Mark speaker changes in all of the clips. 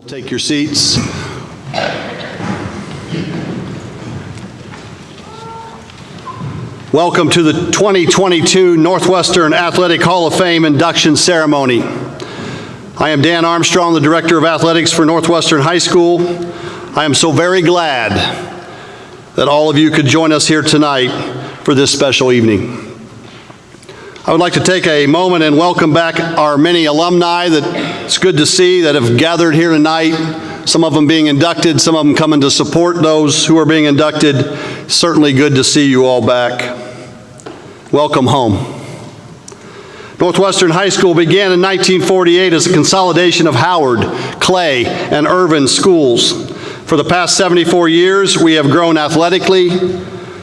Speaker 1: Take your seats. Welcome to the 2022 Northwestern Athletic Hall of Fame induction ceremony. I am Dan Armstrong, the Director of Athletics for Northwestern High School. I am so very glad that all of you could join us here tonight for this special evening. I would like to take a moment and welcome back our many alumni that it's good to see that have gathered here tonight, some of them being inducted, some of them coming to support those who are being inducted. Certainly good to see you all back. Welcome home. Northwestern High School began in 1948 as a consolidation of Howard, Clay, and Irvin schools. For the past 74 years, we have grown athletically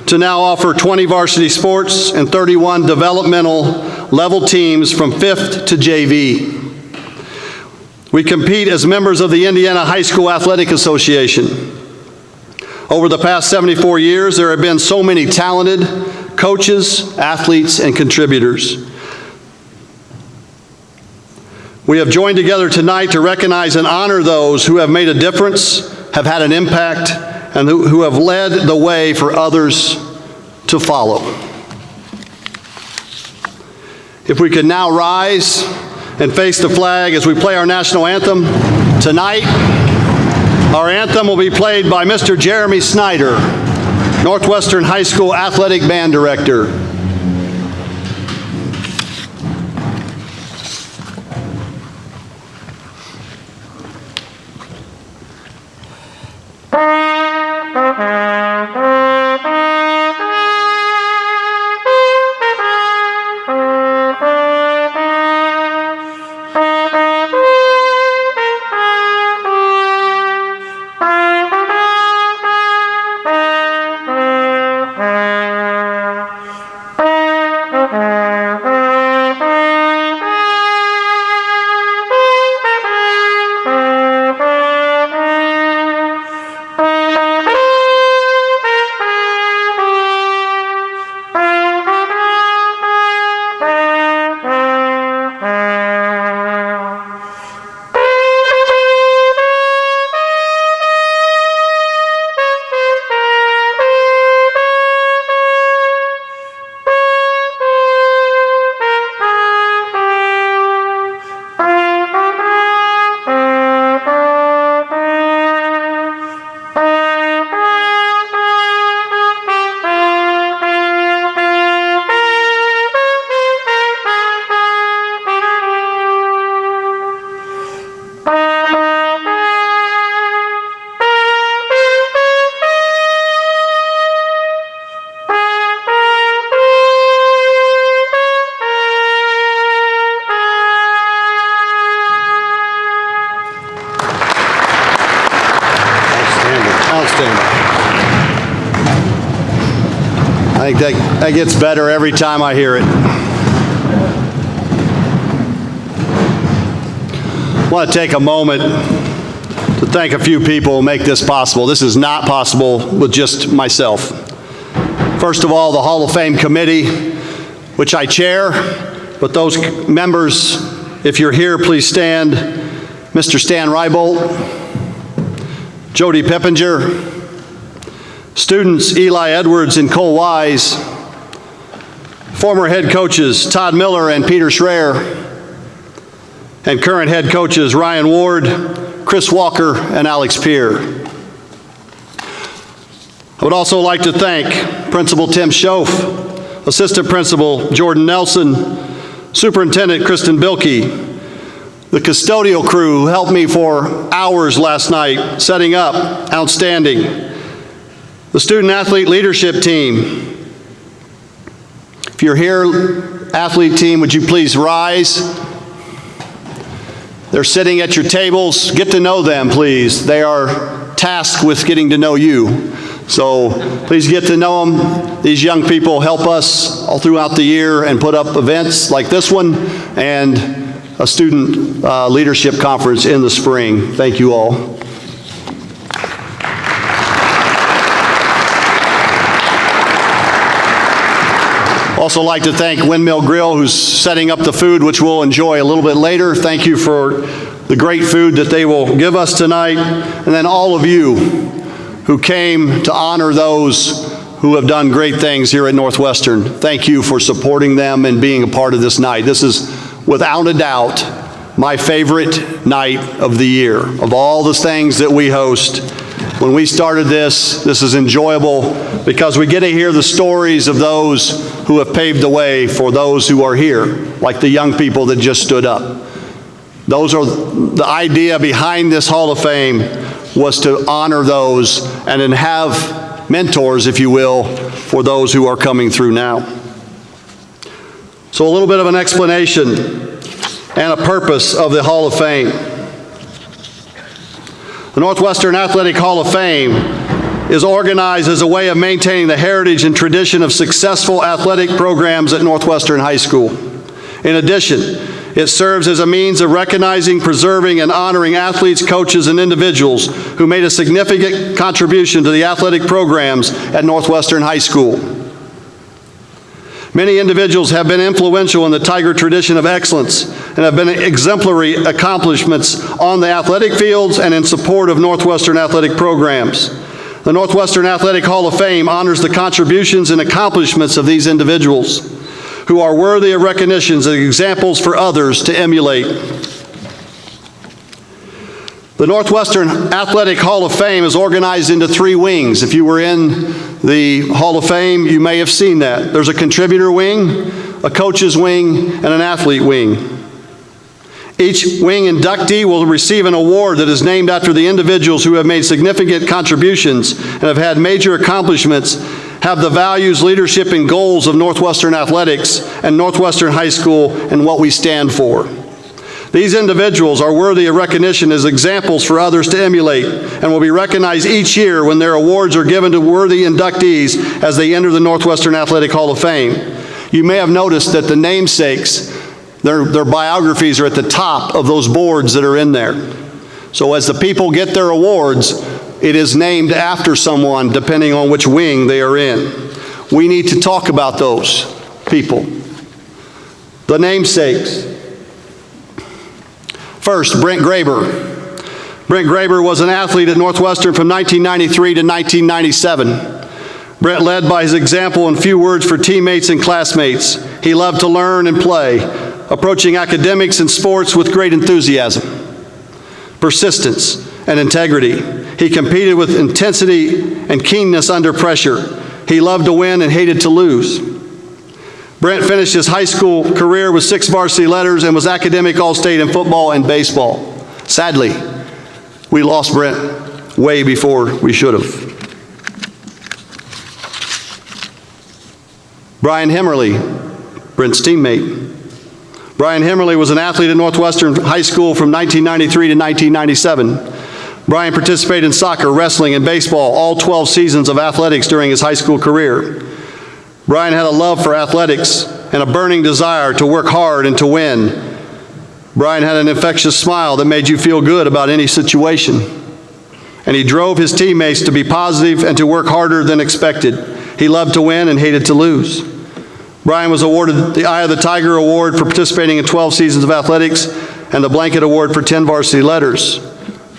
Speaker 1: to now offer 20 varsity sports and 31 developmental level teams from 5th to JV. We compete as members of the Indiana High School Athletic Association. Over the past 74 years, there have been so many talented coaches, athletes, and contributors. We have joined together tonight to recognize and honor those who have made a difference, have had an impact, and who have led the way for others to follow. If we could now rise and face the flag as we play our national anthem. Tonight, our anthem will be played by Mr. Jeremy Snyder, Northwestern High School Athletic Band Director. I think that gets better every time I hear it. I want to take a moment to thank a few people who make this possible. This is not possible with just myself. First of all, the Hall of Fame Committee, which I chair, but those members, if you're here, please stand. Mr. Stan Rybolt, Jody Pippinger, students Eli Edwards and Cole Wise, former head coaches Todd Miller and Peter Schreier, and current head coaches Ryan Ward, Chris Walker, and Alex Peer. I would also like to thank Principal Tim Schoaf, Assistant Principal Jordan Nelson, Superintendent Kristen Bilkey, the custodial crew who helped me for hours last night setting up, outstanding. The student athlete leadership team. If you're here, athlete team, would you please rise? They're sitting at your tables. Get to know them, please. They are tasked with getting to know you. So please get to know them. These young people help us all throughout the year and put up events like this one and a student leadership conference in the spring. Thank you all. Also like to thank Windmill Grill, who's setting up the food, which we'll enjoy a little bit later. Thank you for the great food that they will give us tonight. And then all of you who came to honor those who have done great things here at Northwestern. Thank you for supporting them and being a part of this night. This is, without a doubt, my favorite night of the year. Of all the things that we host, when we started this is enjoyable because we get to hear the stories of those who have paved the way for those who are here, like the young people that just stood up. Those are the idea behind this Hall of Fame, was to honor those and then have mentors, if you will, for those who are coming through now. So a little bit of an explanation and a purpose of the Hall of Fame. The Northwestern Athletic Hall of Fame is organized as a way of maintaining the heritage and tradition of successful athletic programs at Northwestern High School. In addition, it serves as a means of recognizing, preserving, and honoring athletes, coaches, and individuals who made a significant contribution to the athletic programs at Northwestern High School. Many individuals have been influential in the Tiger tradition of excellence and have been exemplary accomplishments on the athletic fields and in support of Northwestern athletic programs. The Northwestern Athletic Hall of Fame honors the contributions and accomplishments of these individuals who are worthy of recognitions and examples for others to emulate. The Northwestern Athletic Hall of Fame is organized into 3 wings. If you were in the Hall of Fame, you may have seen that. There's a contributor wing, a coach's wing, and an athlete wing. Each wing inductee will receive an award that is named after the individuals who have made significant contributions and have had major accomplishments, have the values, leadership, and goals of Northwestern athletics and Northwestern High School and what we stand for. These individuals are worthy of recognition as examples for others to emulate and will be recognized each year when their awards are given to worthy inductees as they enter the Northwestern Athletic Hall of Fame. You may have noticed that the namesakes, their biographies are at the top of those boards that are in there. So as the people get their awards, it is named after someone depending on which wing they are in. We need to talk about those people. The namesakes. First, Brent Graber. Brent Graber was an athlete at Northwestern from 1993 to 1997. Brent led by his example and few words for teammates and classmates. He loved to learn and play, approaching academics and sports with great enthusiasm, persistence, and integrity. He competed with intensity and keenness under pressure. He loved to win and hated to lose. Brent finished his high school career with 6 varsity letters and was academic all-state in football and baseball. Sadly, we lost Brent way before we should have. Brian Hemmerly, Brent's teammate. Brian Hemmerly was an athlete at Northwestern High School from 1993 to 1997. Brian participated in soccer, wrestling, and baseball, all 12 seasons of athletics during his high school career. Brian had a love for athletics and a burning desire to work hard and to win. Brian had an infectious smile that made you feel good about any situation. And he drove his teammates to be positive and to work harder than expected. He loved to win and hated to lose. Brian was awarded the Eye of the Tiger Award for participating in 12 seasons of athletics and the Blanket Award for 10 varsity letters.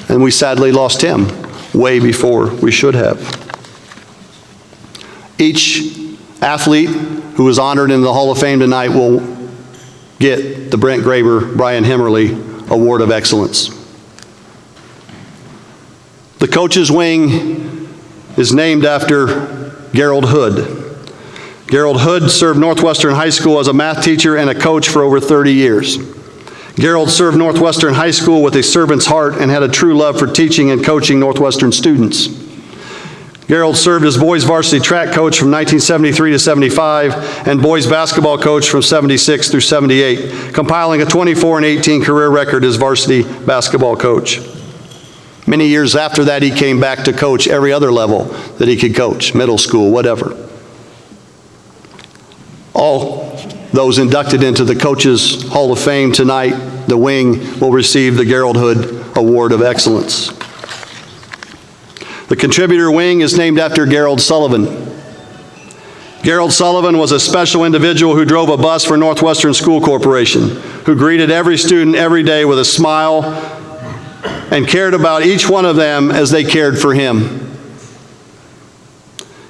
Speaker 1: And we sadly lost him way before we should have. Each athlete who is honored in the Hall of Fame tonight will get the Brent Graber, Brian Hemmerly Award of Excellence. The coach's wing is named after Gerald Hood. Gerald Hood served Northwestern High School as a math teacher and a coach for over 30 years. Gerald served Northwestern High School with a servant's heart and had a true love for teaching and coaching Northwestern students. Gerald served as boys varsity track coach from 1973 to 75 and boys basketball coach from 76 through 78, compiling a 24-18 career record as varsity basketball coach. Many years after that, he came back to coach every other level that he could coach, middle school, whatever. All those inducted into the Coaches Hall of Fame tonight, the wing, will receive the Gerald Hood Award of Excellence. The contributor wing is named after Gerald Sullivan. Gerald Sullivan was a special individual who drove a bus for Northwestern School Corporation, who greeted every student every day with a smile and cared about each one of them as they cared for him.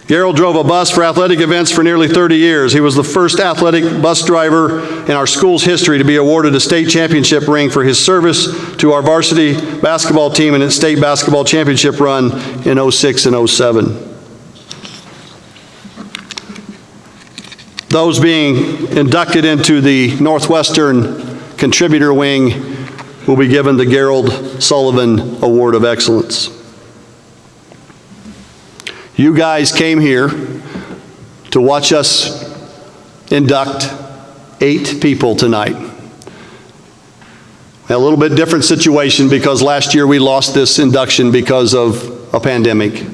Speaker 1: Gerald drove a bus for athletic events for nearly 30 years. He was the first athletic bus driver in our school's history to be awarded a state championship ring for his service to our varsity basketball team in its state basketball championship run in '06 and '07. Those being inducted into the Northwestern Contributor Wing will be given the Gerald Sullivan Award of Excellence. You guys came here to watch us induct 8 people tonight. A little bit different situation because last year we lost this induction because of a pandemic.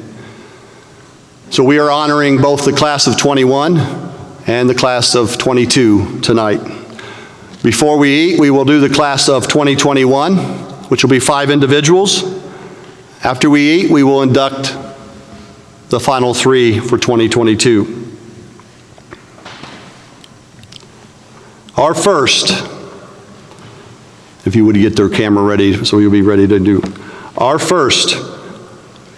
Speaker 1: So we are honoring both the class of 21 and the class of 22 tonight. Before we eat, we will do the class of 2021, which will be 5 individuals. After we eat, we will induct the final 3 for 2022. Our first, if you would get their camera ready so you'll be ready to do, our first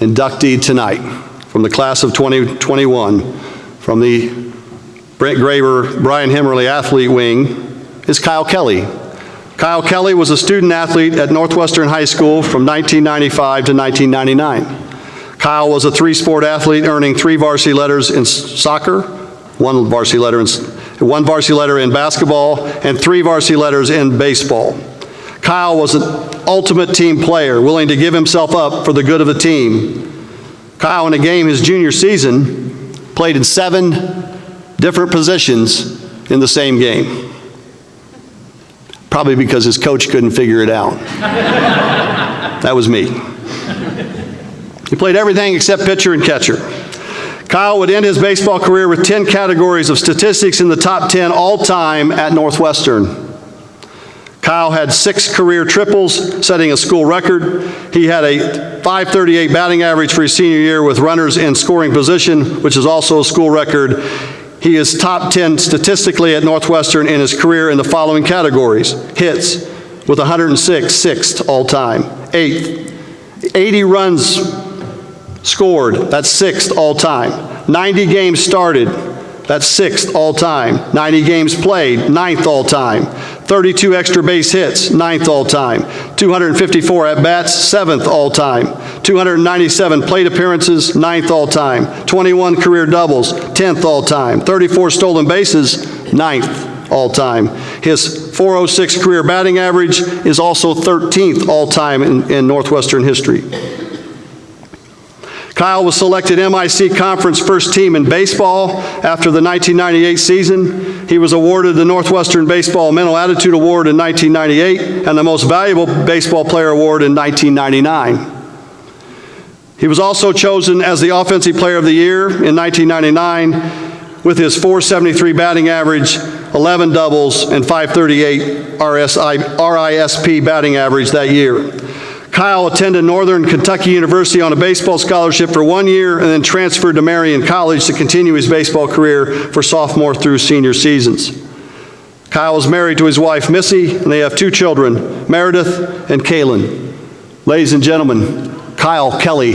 Speaker 1: inductee tonight from the class of 2021 from the Brent Graver, Brian Hemmerly Athlete Wing is Kyle Kelly. Kyle Kelly was a student athlete at Northwestern High School from 1995 to 1999. Kyle was a 3-sport athlete, earning 3 varsity letters in soccer, 1 varsity letter in basketball, and 3 varsity letters in baseball. Kyle was an ultimate team player, willing to give himself up for the good of the team. Kyle, in a game his junior season, played in 7 different positions in the same game. Probably because his coach couldn't figure it out. That was me. He played everything except pitcher and catcher. Kyle would end his baseball career with 10 categories of statistics in the top 10 all-time at Northwestern. Kyle had 6 career triples, setting a school record. He had a .538 batting average for his senior year with runners in scoring position, which is also a school record. He is top 10 statistically at Northwestern in his career in the following categories. Hits with 106, 6th all-time. 8th, 80 runs scored, that's 6th all-time. 90 games started, that's 6th all-time. 90 games played, 9th all-time. 32 extra base hits, 9th all-time. 254 at-bats, 7th all-time. 297 plate appearances, 9th all-time. 21 career doubles, 10th all-time. 34 stolen bases, 9th all-time. His .406 career batting average is also 13th all-time in Northwestern history. Kyle was selected MIC Conference first team in baseball after the 1998 season. He was awarded the Northwestern Baseball Mental Attitude Award in 1998 and the Most Valuable Baseball Player Award in 1999. He was also chosen as the Offensive Player of the Year in 1999 with his .473 batting average, 11 doubles, and .538 RISP batting average that year. Kyle attended Northern Kentucky University on a baseball scholarship for 1 year and then transferred to Marion College to continue his baseball career for sophomore through senior seasons. Kyle is married to his wife, Missy, and they have 2 children, Meredith and Kaylin. Ladies and gentlemen, Kyle Kelly.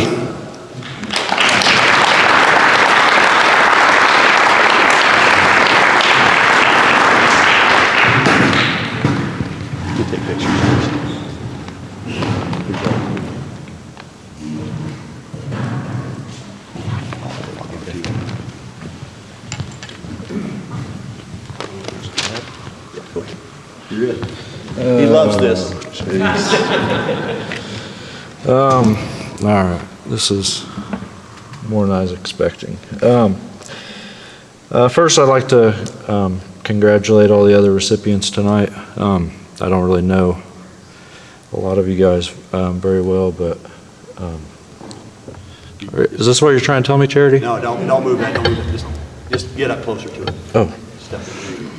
Speaker 1: He loves this.
Speaker 2: All right, this is more than I was expecting. First, I'd like to congratulate all the other recipients tonight. I don't really know a lot of you guys very well, but is this what you're trying to tell me, Charity?
Speaker 1: No, don't move that. Don't move it. Just get up closer to it.
Speaker 2: Oh.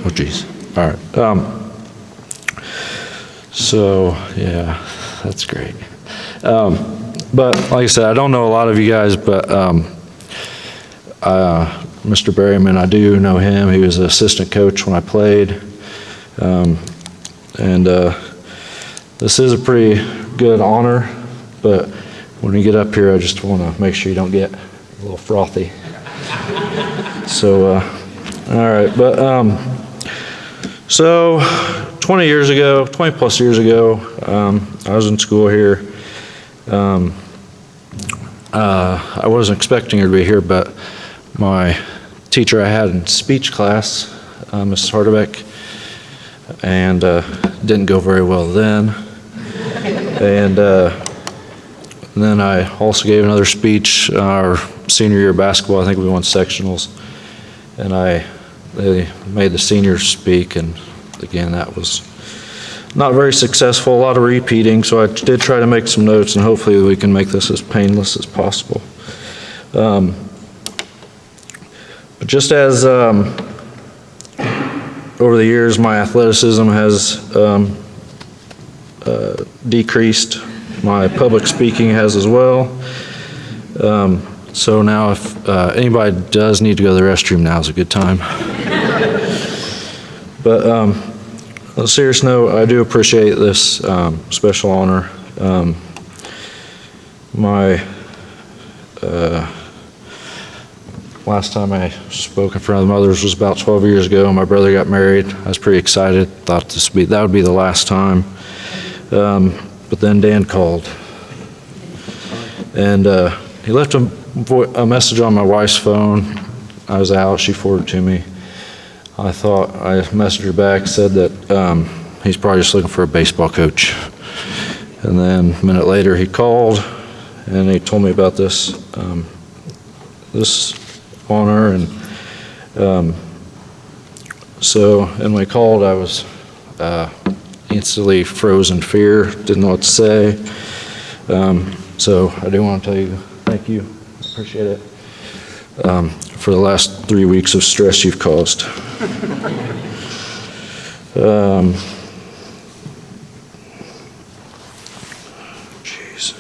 Speaker 2: Oh, geez. All right. So, yeah, that's great. But like I said, I don't know a lot of you guys, but Mr. Berryman, I do know him. He was an assistant coach when I played. This is a pretty good honor, but when you get up here, I just want to make sure you don't get a little frothy. So, all right, but so 20 plus years ago, I was in school here. I wasn't expecting her to be here, but my teacher I had in speech class, Mrs. Hardebeck, and didn't go very well then. And then I also gave another speech our senior year of basketball. I think we won sectionals, and they made the seniors speak, and again, that was not very successful, a lot of repeating, so I did try to make some notes, and hopefully we can make this as painless as possible. But just as over the years my athleticism has decreased, my public speaking has as well. So now if anybody does need to go to the restroom, now is a good time. But on a serious note, I do appreciate this special honor. My last time I spoke in front of the mothers was about 12 years ago. My brother got married. I was pretty excited. Thought that would be the last time. But then Dan called, and he left a message on my wife's phone. I was out. She forwarded it to me. I messaged her back, said that he's probably just looking for a baseball coach. And then a minute later he called and he told me about this honor. And so when he called, I was instantly froze in fear, didn't know what to say. So I do want to tell you thank you. Appreciate it. For the last 3 weeks of stress you've caused. Jeez.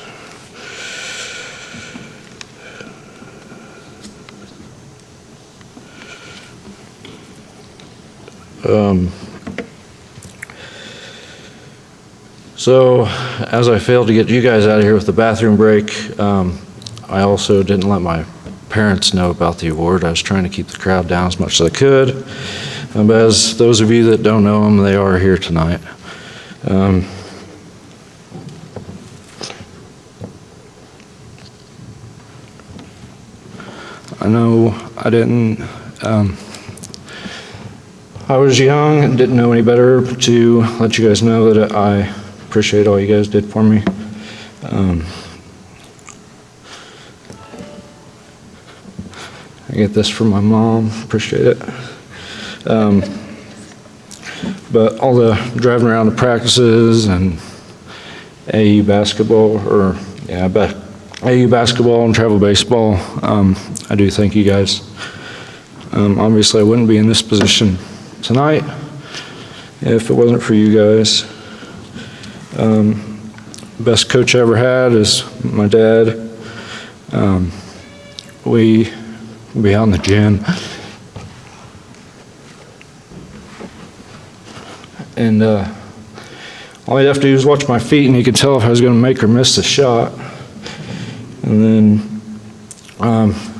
Speaker 2: So, as I failed to get you guys out of here with the bathroom break, I also didn't let my parents know about the award. I was trying to keep the crowd down as much as I could. But as those of you that don't know them, they are here tonight. I know I was young and didn't know any better to let you guys know that I appreciate all you guys did for me. I get this from my mom, appreciate it. But all the driving around to practices and AU basketball, AU basketball and travel baseball, I do thank you guys. Obviously I wouldn't be in this position tonight if it wasn't for you guys. Best coach I ever had is my dad. We be out in the gym, and all he'd have to do is watch my feet and he could tell if I was going to make or miss the shot. And then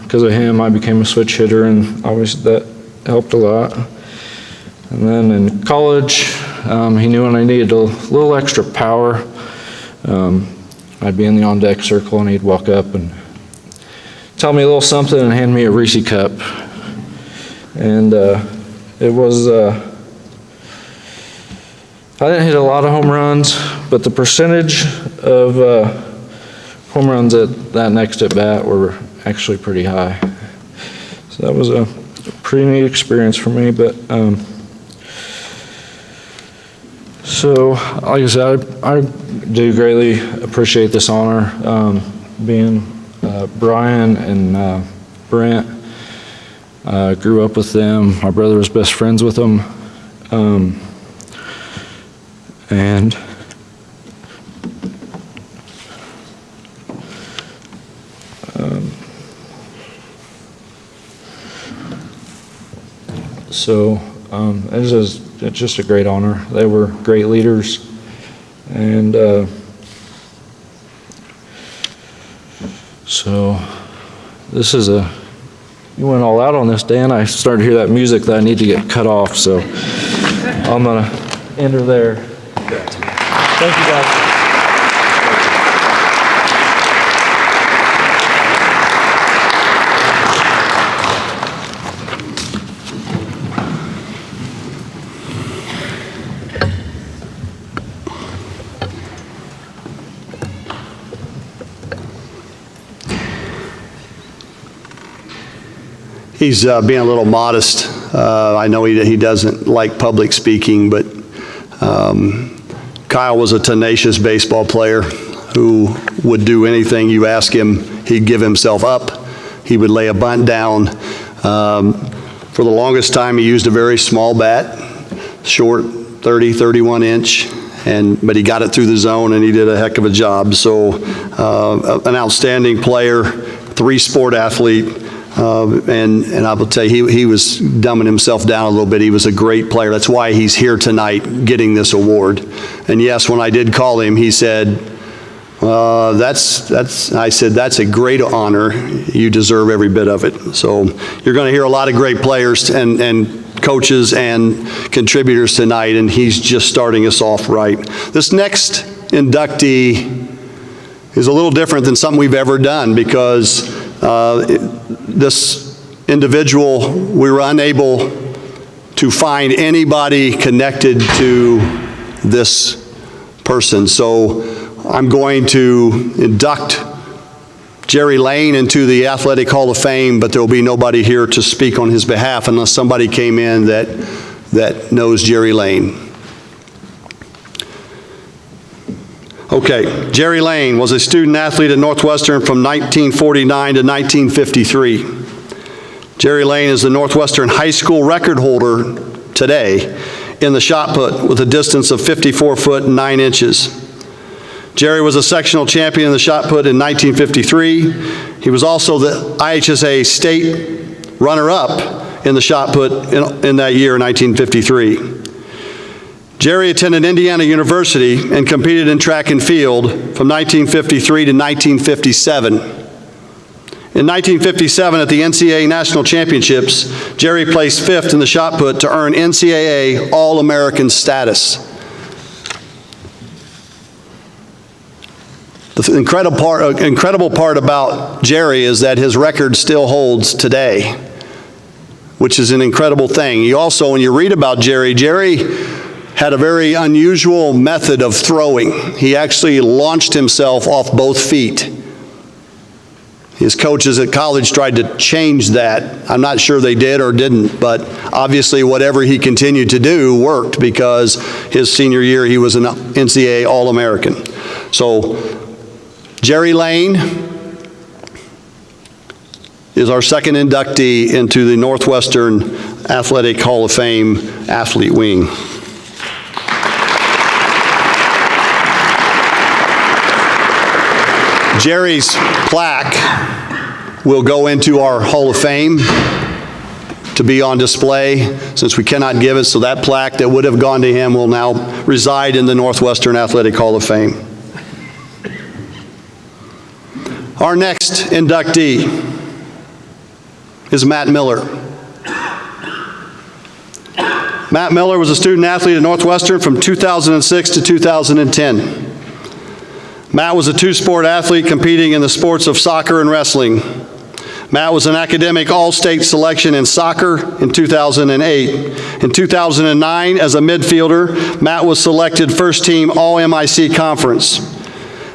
Speaker 2: because of him I became a switch hitter, and obviously that helped a lot. And then in college he knew when I needed a little extra power, I'd be in the on-deck circle and he'd walk up and tell me a little something and hand me a Reese cup. And it was, I didn't hit a lot of home runs, but the percentage of home runs at that next at bat were actually pretty high. So that was a pretty neat experience for me. But so like I said, I do greatly appreciate this honor, being Brian and Brent. Grew up with them. My brother was best friends with them. And So it's just a great honor. They were great leaders, and so this is you went all out on this, Dan. I started to hear that music that I need to get cut off, so I'm gonna end her there. Thank you, guys.
Speaker 1: He's being a little modest. I know he doesn't like public speaking, but Kyle was a tenacious baseball player who would do anything you ask him. He'd give himself up. He would lay a bunt down. For the longest time, he used a very small bat, short, 30, 31 inch. But he got it through the zone, and he did a heck of a job. So an outstanding player, three-sport athlete. And I will tell you, he was dumbing himself down a little bit. He was a great player. That's why he's here tonight getting this award. And yes, when I did call him, he said, I said, that's a great honor. You deserve every bit of it. So you're going to hear a lot of great players and coaches and contributors tonight, and he's just starting us off right. This next inductee is a little different than something we've ever done, because this individual, we were unable to find anybody connected to this person. So I'm going to induct Jerry Lane into the Athletic Hall of Fame, but there will be nobody here to speak on his behalf unless somebody came in that knows Jerry Lane. Okay, Jerry Lane was a student athlete at Northwestern from 1949 to 1953. Jerry Lane is the Northwestern high school record holder today in the shot put with a distance of 54 foot and 9 inches. Jerry was a sectional champion in the shot put in 1953. He was also the IHSA state runner-up in the shot put in that year, 1953. Jerry attended Indiana University and competed in track and field from 1953 to 1957. In 1957, at the NCAA National Championships, Jerry placed 5th in the shot put to earn NCAA All-American status. The incredible part about Jerry is that his record still holds today, which is an incredible thing. You also, when you read about Jerry had a very unusual method of throwing. He actually launched himself off both feet. His coaches at college tried to change that. I'm not sure they did or didn't, but obviously whatever he continued to do worked, because his senior year he was an NCAA All-American. So Jerry Lane is our second inductee into the Northwestern Athletic Hall of Fame athlete wing. Jerry's plaque will go into our Hall of Fame to be on display, since we cannot give it. So that plaque that would have gone to him will now reside in the Northwestern Athletic Hall of Fame. Our next inductee is Matt Miller. Matt Miller was a student athlete at Northwestern from 2006 to 2010. Matt was a two-sport athlete competing in the sports of soccer and wrestling. Matt was an academic all-state selection in soccer in 2008. In 2009, as a midfielder, Matt was selected first-team All-MIC Conference.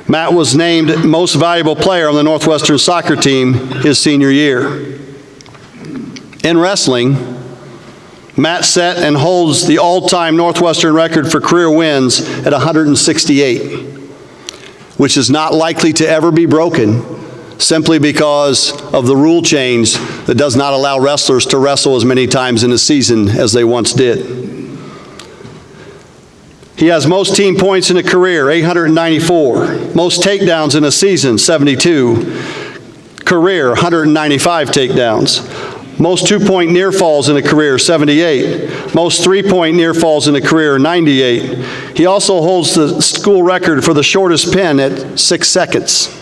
Speaker 1: Matt was named most valuable player on the Northwestern soccer team his senior year. In wrestling, Matt set and holds the all-time Northwestern record for career wins at 168. Which is not likely to ever be broken, simply because of the rule change that does not allow wrestlers to wrestle as many times in a season as they once did. He has most team points in a career, 894. Most takedowns in a season, 72. Career, 195 takedowns. Most two-point near falls in a career, 78. Most three-point near falls in a career, 98. He also holds the school record for the shortest pin at 6 seconds.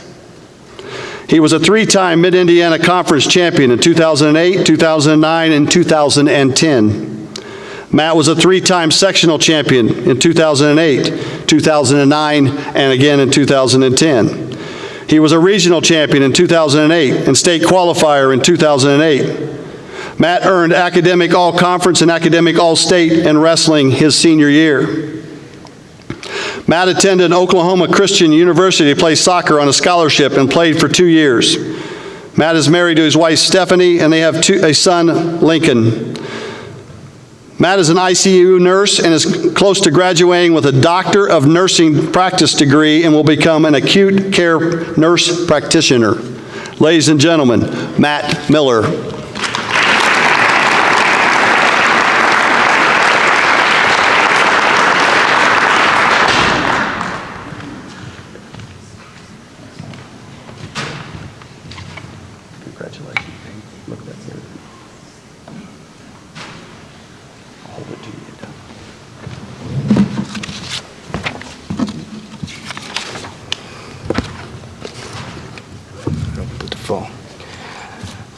Speaker 1: He was a 3-time Mid-Indiana Conference champion in 2008, 2009, and 2010. Matt was a 3-time sectional champion in 2008, 2009, and again in 2010. He was a regional champion in 2008 and state qualifier in 2008. Matt earned academic all-conference and academic all-state in wrestling his senior year. Matt attended Oklahoma Christian University to play soccer on a scholarship and played for 2 years. Matt is married to his wife Stephanie, and they have a son, Lincoln. Matt is an ICU nurse and is close to graduating with a Doctor of Nursing practice degree and will become an acute care nurse practitioner. Ladies and gentlemen, Matt Miller.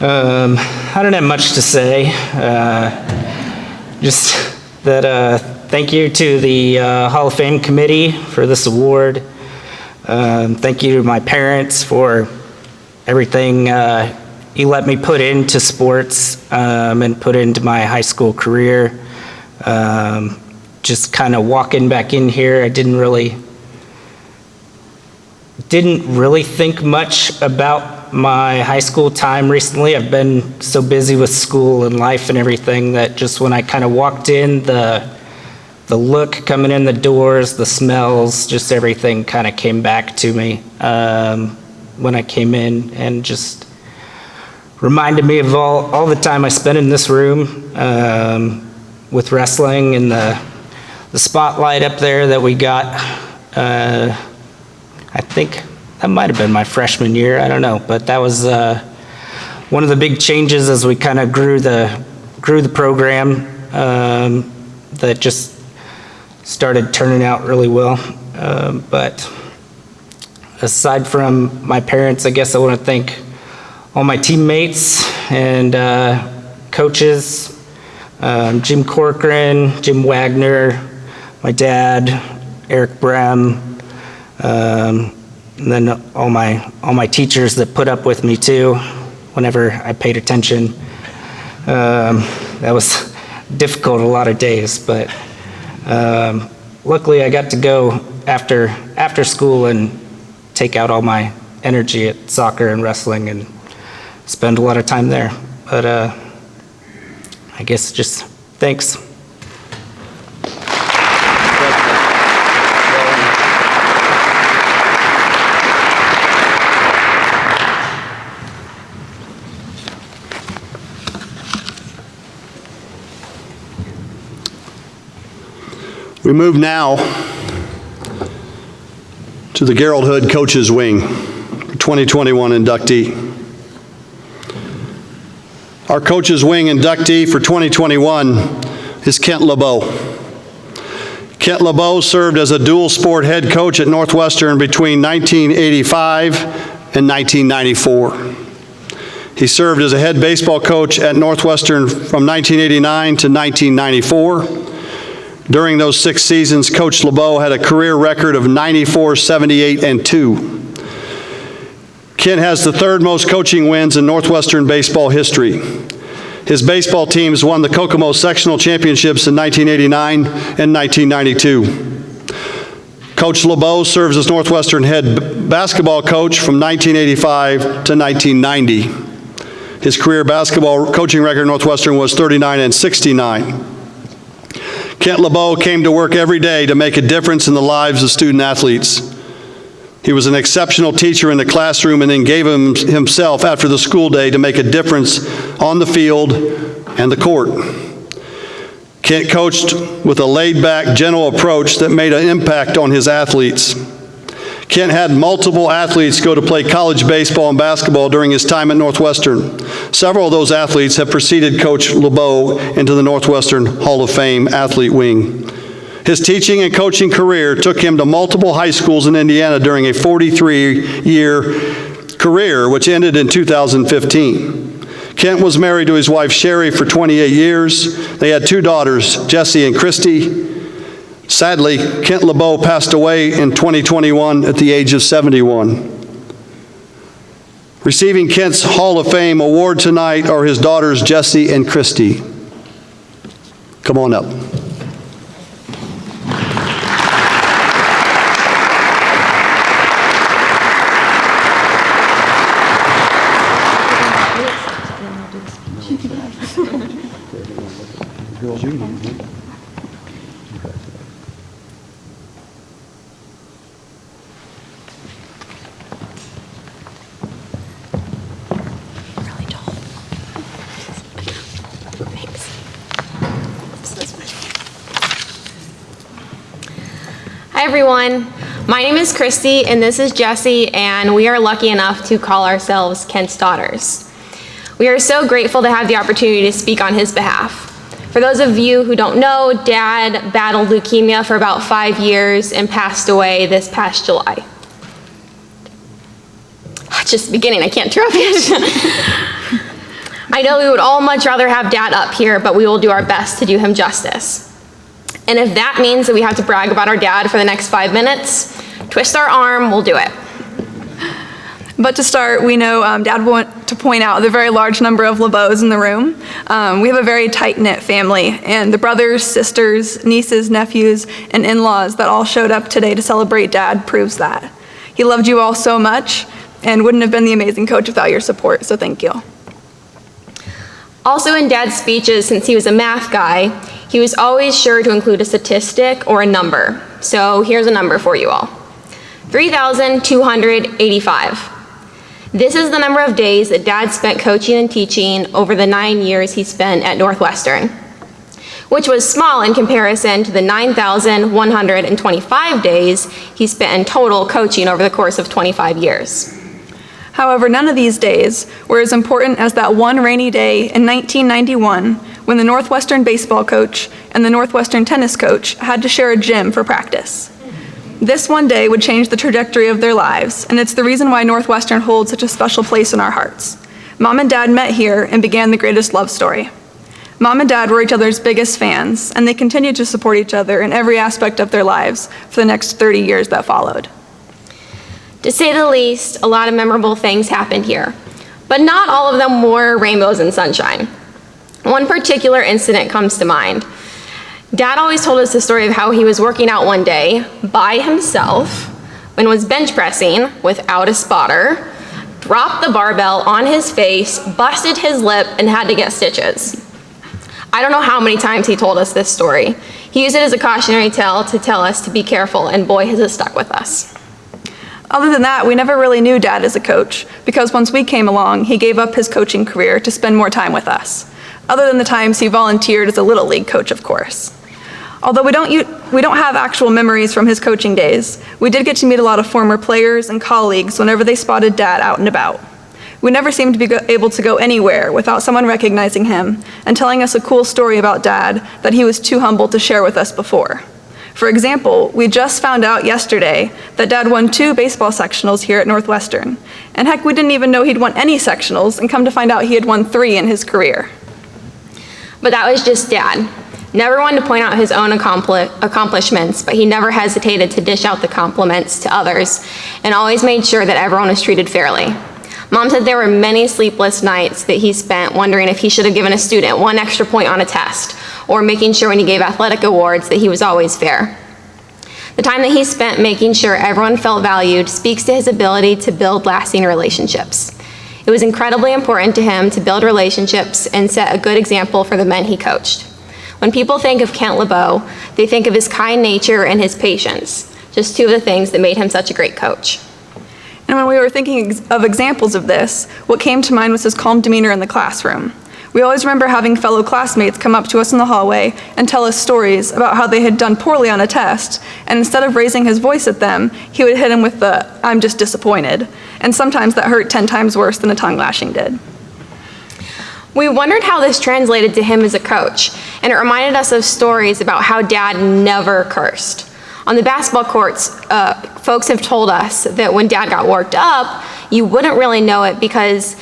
Speaker 3: I don't have much to say. Just that thank you to the Hall of Fame committee for this award. Thank you to my parents for everything you let me put into sports and put into my high school career. Just kind of walking back in here, I didn't really think much about my high school time recently. I've been so busy with school and life and everything that just when I kind of walked in, the look coming in the doors, the smells, just everything kind of came back to me when I came in, and just reminded me of all the time I spent in this room with wrestling and the spotlight up there that we got. I think that might have been my freshman year, I don't know, but that was one of the big changes as we kind of grew the program that just started turning out really well. But aside from my parents, I guess I want to thank all my teammates and coaches, Jim Corcoran, Jim Wagner, my dad, Eric Brem, and then all my teachers that put up with me too, whenever I paid attention. That was difficult a lot of days, but luckily I got to go after school and take out all my energy at soccer and wrestling and spend a lot of time there. But I guess just thanks.
Speaker 1: We move now to the Gerald Hood Coaches Wing, 2021 inductee. Our Coaches Wing inductee for 2021 is Kent LeBeau. Kent LeBeau served as a dual sport head coach at Northwestern between 1985 and 1994. He served as a head baseball coach at Northwestern from 1989 to 1994. During those 6 seasons, Coach LeBeau had a career record of 94, 78, and 2. Kent has the 3rd most coaching wins in Northwestern baseball history. His baseball teams won the Kokomo Sectional Championships in 1989 and 1992. Coach LeBeau serves as Northwestern head basketball coach from 1985 to 1990. His career basketball coaching record at Northwestern was 39 and 69. Kent LeBeau came to work every day to make a difference in the lives of student athletes. He was an exceptional teacher in the classroom and then gave himself after the school day to make a difference on the field and the court. Kent coached with a laid-back, gentle approach that made an impact on his athletes. Kent had multiple athletes go to play college baseball and basketball during his time at Northwestern. Several of those athletes have preceded Coach LeBeau into the Northwestern Hall of Fame athlete wing. His teaching and coaching career took him to multiple high schools in Indiana during a 43-year career, which ended in 2015. Kent was married to his wife Sherry for 28 years. They had 2 daughters, Jessie and Christy. Sadly, Kent LeBeau passed away in 2021 at the age of 71. Receiving Kent's Hall of Fame award tonight are his daughters Jessie and Christy. Come on up.
Speaker 4: Hi everyone, my name is Christy and this is Jessie, and we are lucky enough to call ourselves Kent's daughters. We are so grateful to have the opportunity to speak on his behalf. For those of you who don't know, Dad battled leukemia for about 5 years and passed away this past July. Just beginning, I can't interrupt yet. I know we would all much rather have Dad up here, but we will do our best to do him justice. And if that means that we have to brag about our dad for the next 5 minutes, twist our arm, we'll do it.
Speaker 5: But to start, we know Dad want to point out the very large number of LeBeaus in the room. We have a very tight-knit family, and the brothers, sisters, nieces, nephews, and in-laws that all showed up today to celebrate Dad proves that. He loved you all so much and wouldn't have been the amazing coach without your support, so thank you.
Speaker 4: Also in Dad's speeches, since he was a math guy, he was always sure to include a statistic or a number. So here's a number for you all. 3,285. This is the number of days that Dad spent coaching and teaching over the 9 years he spent at Northwestern, which was small in comparison to the 9,125 days he spent in total coaching over the course of 25 years.
Speaker 5: However, none of these days were as important as that one rainy day in 1991 when the Northwestern baseball coach and the Northwestern tennis coach had to share a gym for practice. This one day would change the trajectory of their lives, and it's the reason why Northwestern holds such a special place in our hearts. Mom and Dad met here and began the greatest love story. Mom and Dad were each other's biggest fans, and they continued to support each other in every aspect of their lives for the next 30 years that followed.
Speaker 4: To say the least, a lot of memorable things happened here, but not all of them were rainbows and sunshine. One particular incident comes to mind. Dad always told us the story of how he was working out one day by himself and was bench pressing without a spotter, dropped the barbell on his face, busted his lip, and had to get stitches. I don't know how many times he told us this story. He used it as a cautionary tale to tell us to be careful, and boy, has it stuck with us.
Speaker 5: Other than that, we never really knew Dad as a coach, because once we came along, he gave up his coaching career to spend more time with us, other than the times he volunteered as a Little League coach, of course. Although we don't have actual memories from his coaching days, we did get to meet a lot of former players and colleagues whenever they spotted Dad out and about. We never seemed to be able to go anywhere without someone recognizing him and telling us a cool story about Dad that he was too humble to share with us before. For example, we just found out yesterday that Dad won 2 baseball sectionals here at Northwestern. And heck, we didn't even know he'd won any sectionals, and come to find out he had won 3 in his career.
Speaker 4: But that was just Dad. Never one to point out his own accomplishments, but he never hesitated to dish out the compliments to others and always made sure that everyone was treated fairly. Mom said there were many sleepless nights that he spent wondering if he should have given a student 1 extra point on a test, or making sure when he gave athletic awards that he was always fair. The time that he spent making sure everyone felt valued speaks to his ability to build lasting relationships. It was incredibly important to him to build relationships and set a good example for the men he coached. When people think of Kent LeBeau, they think of his kind nature and his patience, just 2 of the things that made him such a great coach.
Speaker 5: And when we were thinking of examples of this, what came to mind was his calm demeanor in the classroom. We always remember having fellow classmates come up to us in the hallway and tell us stories about how they had done poorly on a test, and instead of raising his voice at them, he would hit them with the, "I'm just disappointed." And sometimes that hurt 10 times worse than a tongue lashing did.
Speaker 4: We wondered how this translated to him as a coach, and it reminded us of stories about how Dad never cursed. On the basketball courts, folks have told us that when Dad got worked up, you wouldn't really know it because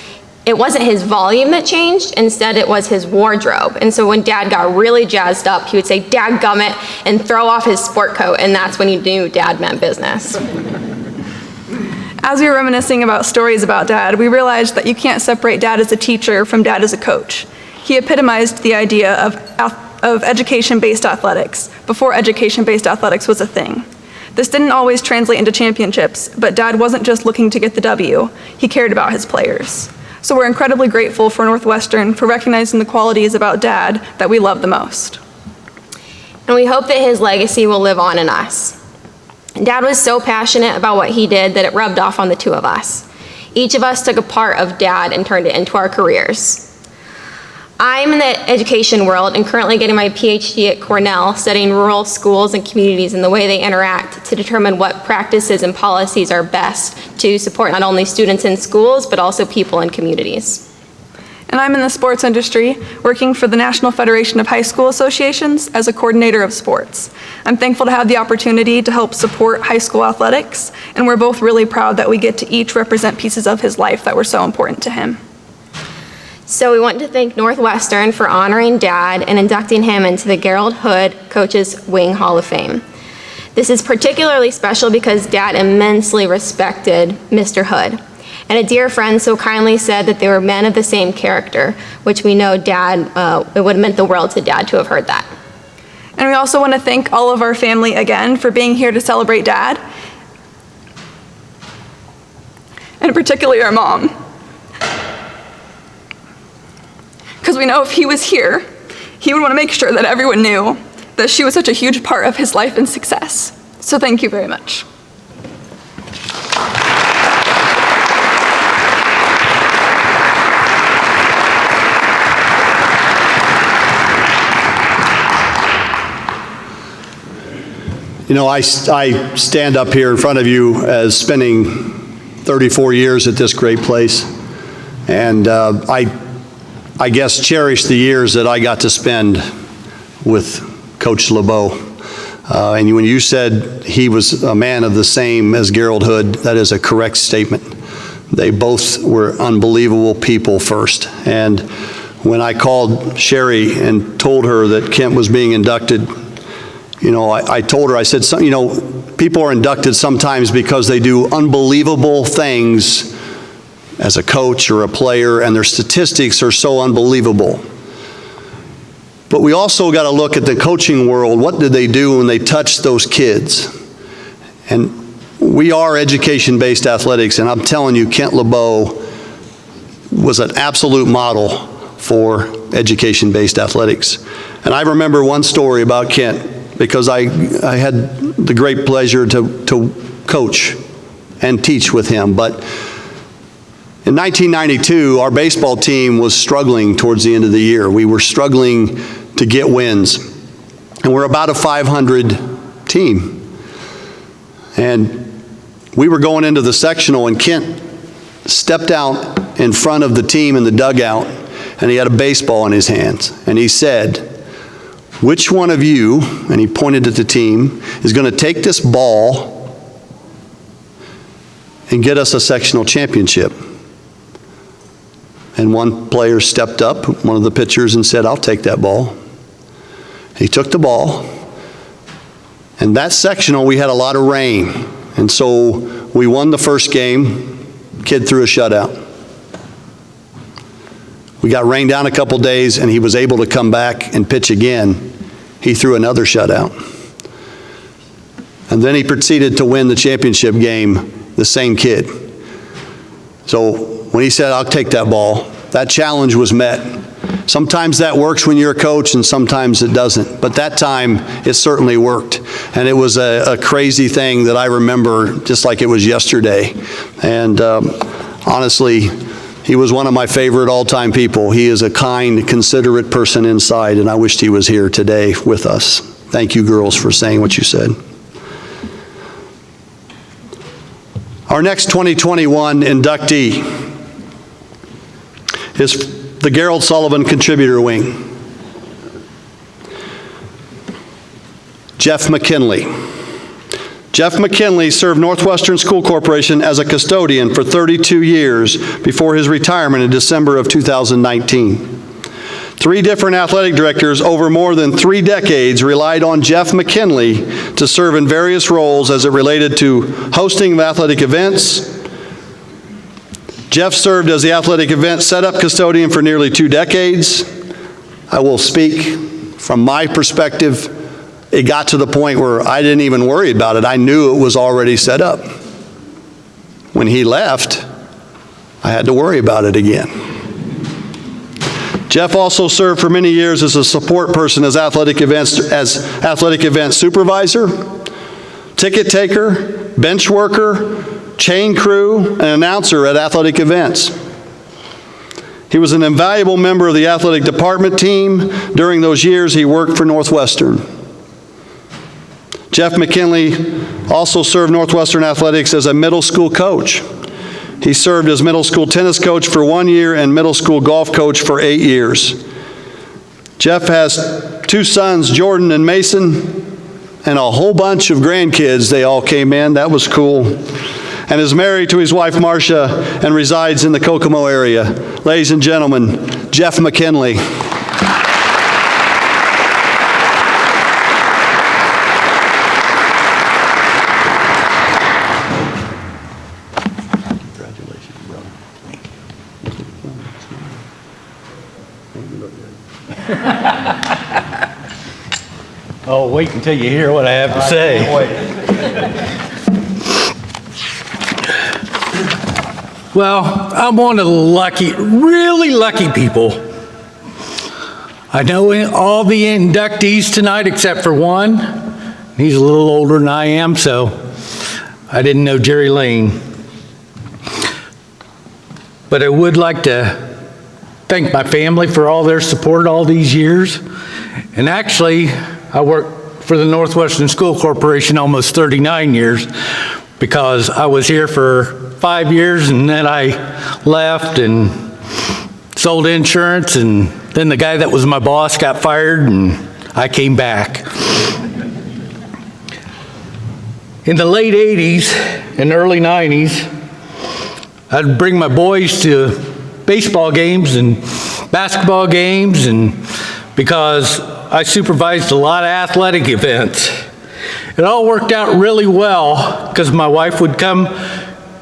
Speaker 4: it wasn't his volume that changed, instead it was his wardrobe. And so when Dad got really jazzed up, he would say, "Dadgummit," and throw off his sport coat, and that's when you knew Dad meant business.
Speaker 5: As we were reminiscing about stories about Dad, we realized that you can't separate Dad as a teacher from Dad as a coach. He epitomized the idea of education-based athletics before education-based athletics was a thing. This didn't always translate into championships, but Dad wasn't just looking to get the W, he cared about his players. So we're incredibly grateful for Northwestern for recognizing the qualities about Dad that we love the most.
Speaker 4: And we hope that his legacy will live on in us. Dad was so passionate about what he did that it rubbed off on the two of us. Each of us took a part of Dad and turned it into our careers. I'm in the education world and currently getting my PhD at Cornell, studying rural schools and communities and the way they interact to determine what practices and policies are best to support not only students in schools, but also people in communities.
Speaker 5: And I'm in the sports industry, working for the National Federation of High School Associations as a coordinator of sports. I'm thankful to have the opportunity to help support high school athletics, and we're both really proud that we get to each represent pieces of his life that were so important to him.
Speaker 4: So we want to thank Northwestern for honoring Dad and inducting him into the Gerald Hood Coaches Wing Hall of Fame. This is particularly special because Dad immensely respected Mr. Hood. And a dear friend so kindly said that they were men of the same character, which we know Dad, it would have meant the world to Dad to have heard that.
Speaker 5: And we also want to thank all of our family again for being here to celebrate Dad, and particularly our mom. Because we know if he was here, he would want to make sure that everyone knew that she was such a huge part of his life and success. So thank you very much.
Speaker 1: You know, I stand up here in front of you as spending 34 years at this great place, and I guess cherish the years that I got to spend with Coach LeBeau. And when you said he was a man of the same as Gerald Hood, that is a correct statement. They both were unbelievable people first. And when I called Sherry and told her that Kent was being inducted, you know, I told her, I said, you know, people are inducted sometimes because they do unbelievable things as a coach or a player, and their statistics are so unbelievable. But we also got to look at the coaching world. What did they do when they touched those kids? And we are education-based athletics, and I'm telling you, Kent LeBeau was an absolute model for education-based athletics. And I remember one story about Kent, because I had the great pleasure to coach and teach with him. But in 1992, our baseball team was struggling towards the end of the year. We were struggling to get wins. And we're about a 500 team. And we were going into the sectional, and Kent stepped out in front of the team in the dugout, and he had a baseball in his hands. And he said, "Which one of you," and he pointed at the team, "is going to take this ball and get us a sectional championship?" And one player stepped up, one of the pitchers, and said, "I'll take that ball." He took the ball. And that sectional, we had a lot of rain. And so we won the first game. Kid threw a shutout. We got rained down a couple days, and he was able to come back and pitch again. He threw another shutout. And then he proceeded to win the championship game, the same kid. So when he said, "I'll take that ball," that challenge was met. Sometimes that works when you're a coach, and sometimes it doesn't. But that time, it certainly worked. And it was a crazy thing that I remember just like it was yesterday. And honestly, He was one of my favorite all-time people. He is a kind, considerate person inside, and I wished he was here today with us. Thank you, girls, for saying what you said. Our next 2021 inductee is the Gerald Sullivan Contributor Wing. Jeff McKinley. Jeff McKinley served Northwestern School Corporation as a custodian for 32 years before his retirement in December of 2019. 3 different athletic directors over more than 3 decades relied on Jeff McKinley to serve in various roles as it related to hosting of athletic events. Jeff served as the athletic event setup custodian for nearly 2 decades. I will speak from my perspective. It got to the point where I didn't even worry about it. I knew it was already set up. When he left, I had to worry about it again. Jeff also served for many years as a support person as athletic event supervisor, ticket taker, bench worker, chain crew, and announcer at athletic events. He was an invaluable member of the athletic department team during those years he worked for Northwestern. Jeff McKinley also served Northwestern Athletics as a middle school coach. He served as middle school tennis coach for 1 year and middle school golf coach for 8 years. Jeff has 2 sons, Jordan and Mason, and a whole bunch of grandkids. They all came in. That was cool. And is married to his wife, Marcia, and resides in the Kokomo area. Ladies and gentlemen, Jeff McKinley.
Speaker 6: Oh, wait until you hear what I have to say. Well, I'm one of the lucky, really lucky people. I know all the inductees tonight except for one. He's a little older than I am, so I didn't know Jerry Lane. But I would like to thank my family for all their support all these years. And actually, I worked for the Northwestern School Corporation almost 39 years because I was here for 5 years and then I left and sold insurance, and then the guy that was my boss got fired and I came back. In the late 80s and early 90s, I'd bring my boys to baseball games and basketball games, and because I supervised a lot of athletic events. It all worked out really well because my wife would come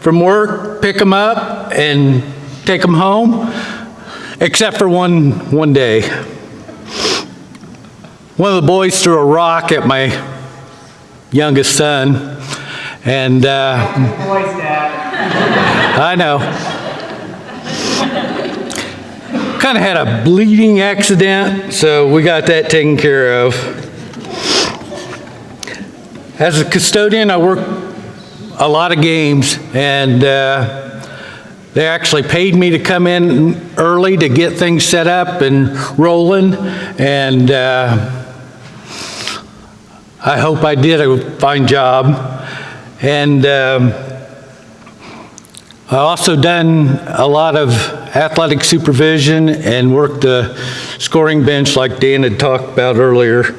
Speaker 6: from work, pick them up, and take them home, except for one day. One of the boys threw a rock at my youngest son, and I know. Kind of had a bleeding accident, so we got that taken care of. As a custodian, I worked a lot of games, and they actually paid me to come in early to get things set up and rolling, and I hope I did a fine job. And I also done a lot of athletic supervision and worked the scoring bench like Dan had talked about earlier.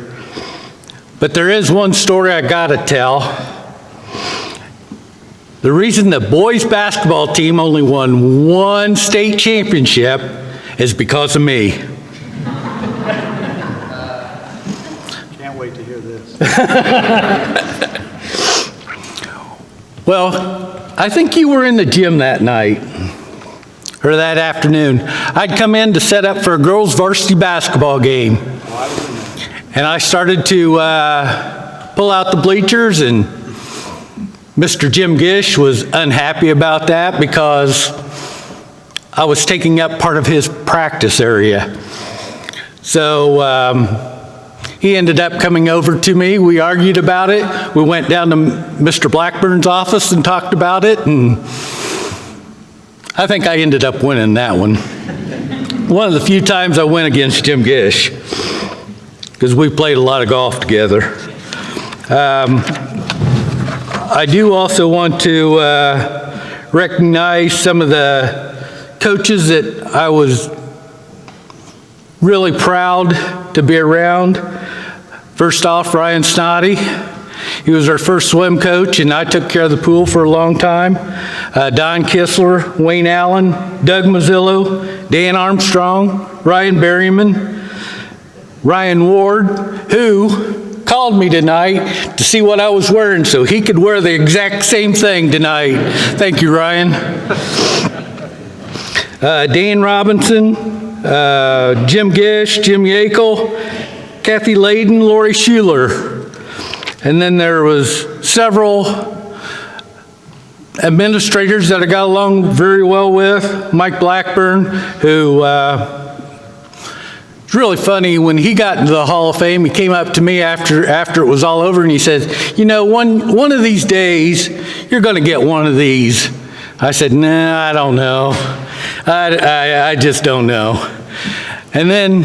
Speaker 6: But there is one story I gotta tell. The reason the boys basketball team only won 1 state championship is because of me.
Speaker 1: Can't wait to hear this.
Speaker 6: Well, I think you were in the gym that night, or that afternoon. I'd come in to set up for a girls' varsity basketball game. And I started to pull out the bleachers, and Mr. Jim Gish was unhappy about that because I was taking up part of his practice area. So he ended up coming over to me. We argued about it. We went down to Mr. Blackburn's office and talked about it, and I think I ended up winning that one. One of the few times I went against Jim Gish, because we played a lot of golf together. I do also want to recognize some of the coaches that I was really proud to be around. First off, Ryan Snoddy. He was our first swim coach, and I took care of the pool for a long time. Don Kistler, Wayne Allen, Doug Mazzillo, Dan Armstrong, Ryan Berryman, Ryan Ward, who called me tonight to see what I was wearing so he could wear the exact same thing tonight. Thank you, Ryan. Dan Robinson, Jim Gish, Jim Yakel, Kathy Layden, Lori Schuler. And then there was several administrators that I got along very well with. Mike Blackburn, who it's really funny, when he got into the Hall of Fame, he came up to me after it was all over and he says, you know, one of these days, you're going to get one of these. I said, nah, I don't know. I just don't know. And then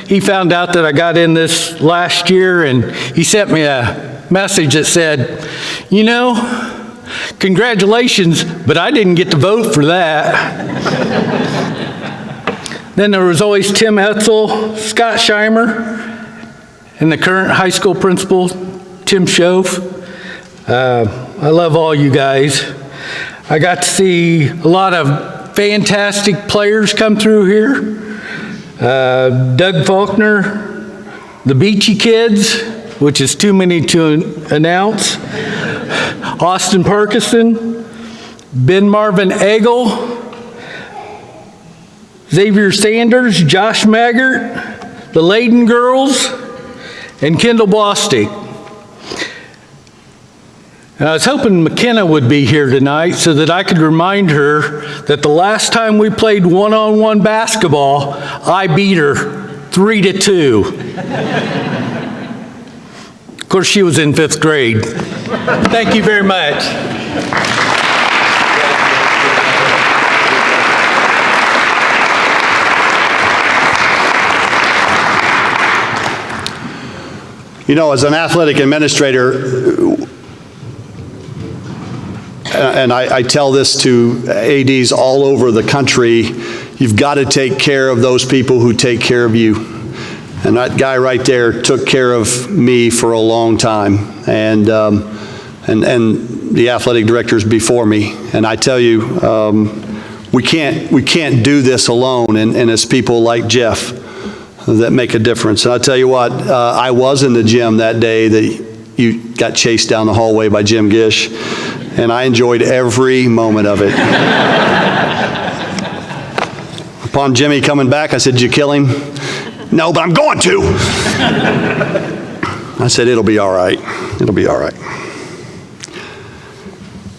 Speaker 6: he found out that I got in this last year, and he sent me a message that said, you know, congratulations, but I didn't get to vote for that. Then there was always Tim Etzel, Scott Scheimer, and the current high school principal, Tim Schoaf. I love all you guys. I got to see a lot of fantastic players come through here. Doug Faulkner, the Beachy Kids, which is too many to announce, Austin Parkinson, Ben Marvin Eggle, Xavier Sanders, Josh Maggart, the Layden girls, and Kendall Bostic. And I was hoping McKenna would be here tonight so that I could remind her that the last time we played one-on-one basketball, I beat her 3-2. Of course, she was in 5th grade. Thank you very much.
Speaker 1: You know, as an athletic administrator, and I tell this to ADs all over the country, you've got to take care of those people who take care of you. And that guy right there took care of me for a long time, and the athletic directors before me. And I tell you, we can't do this alone, and it's people like Jeff that make a difference. And I'll tell you what, I was in the gym that day that you got chased down the hallway by Jim Gish, and I enjoyed every moment of it. Upon Jimmy coming back, I said, "Did you kill him?" "No, but I'm going to." I said, "It'll be all right. It'll be all right."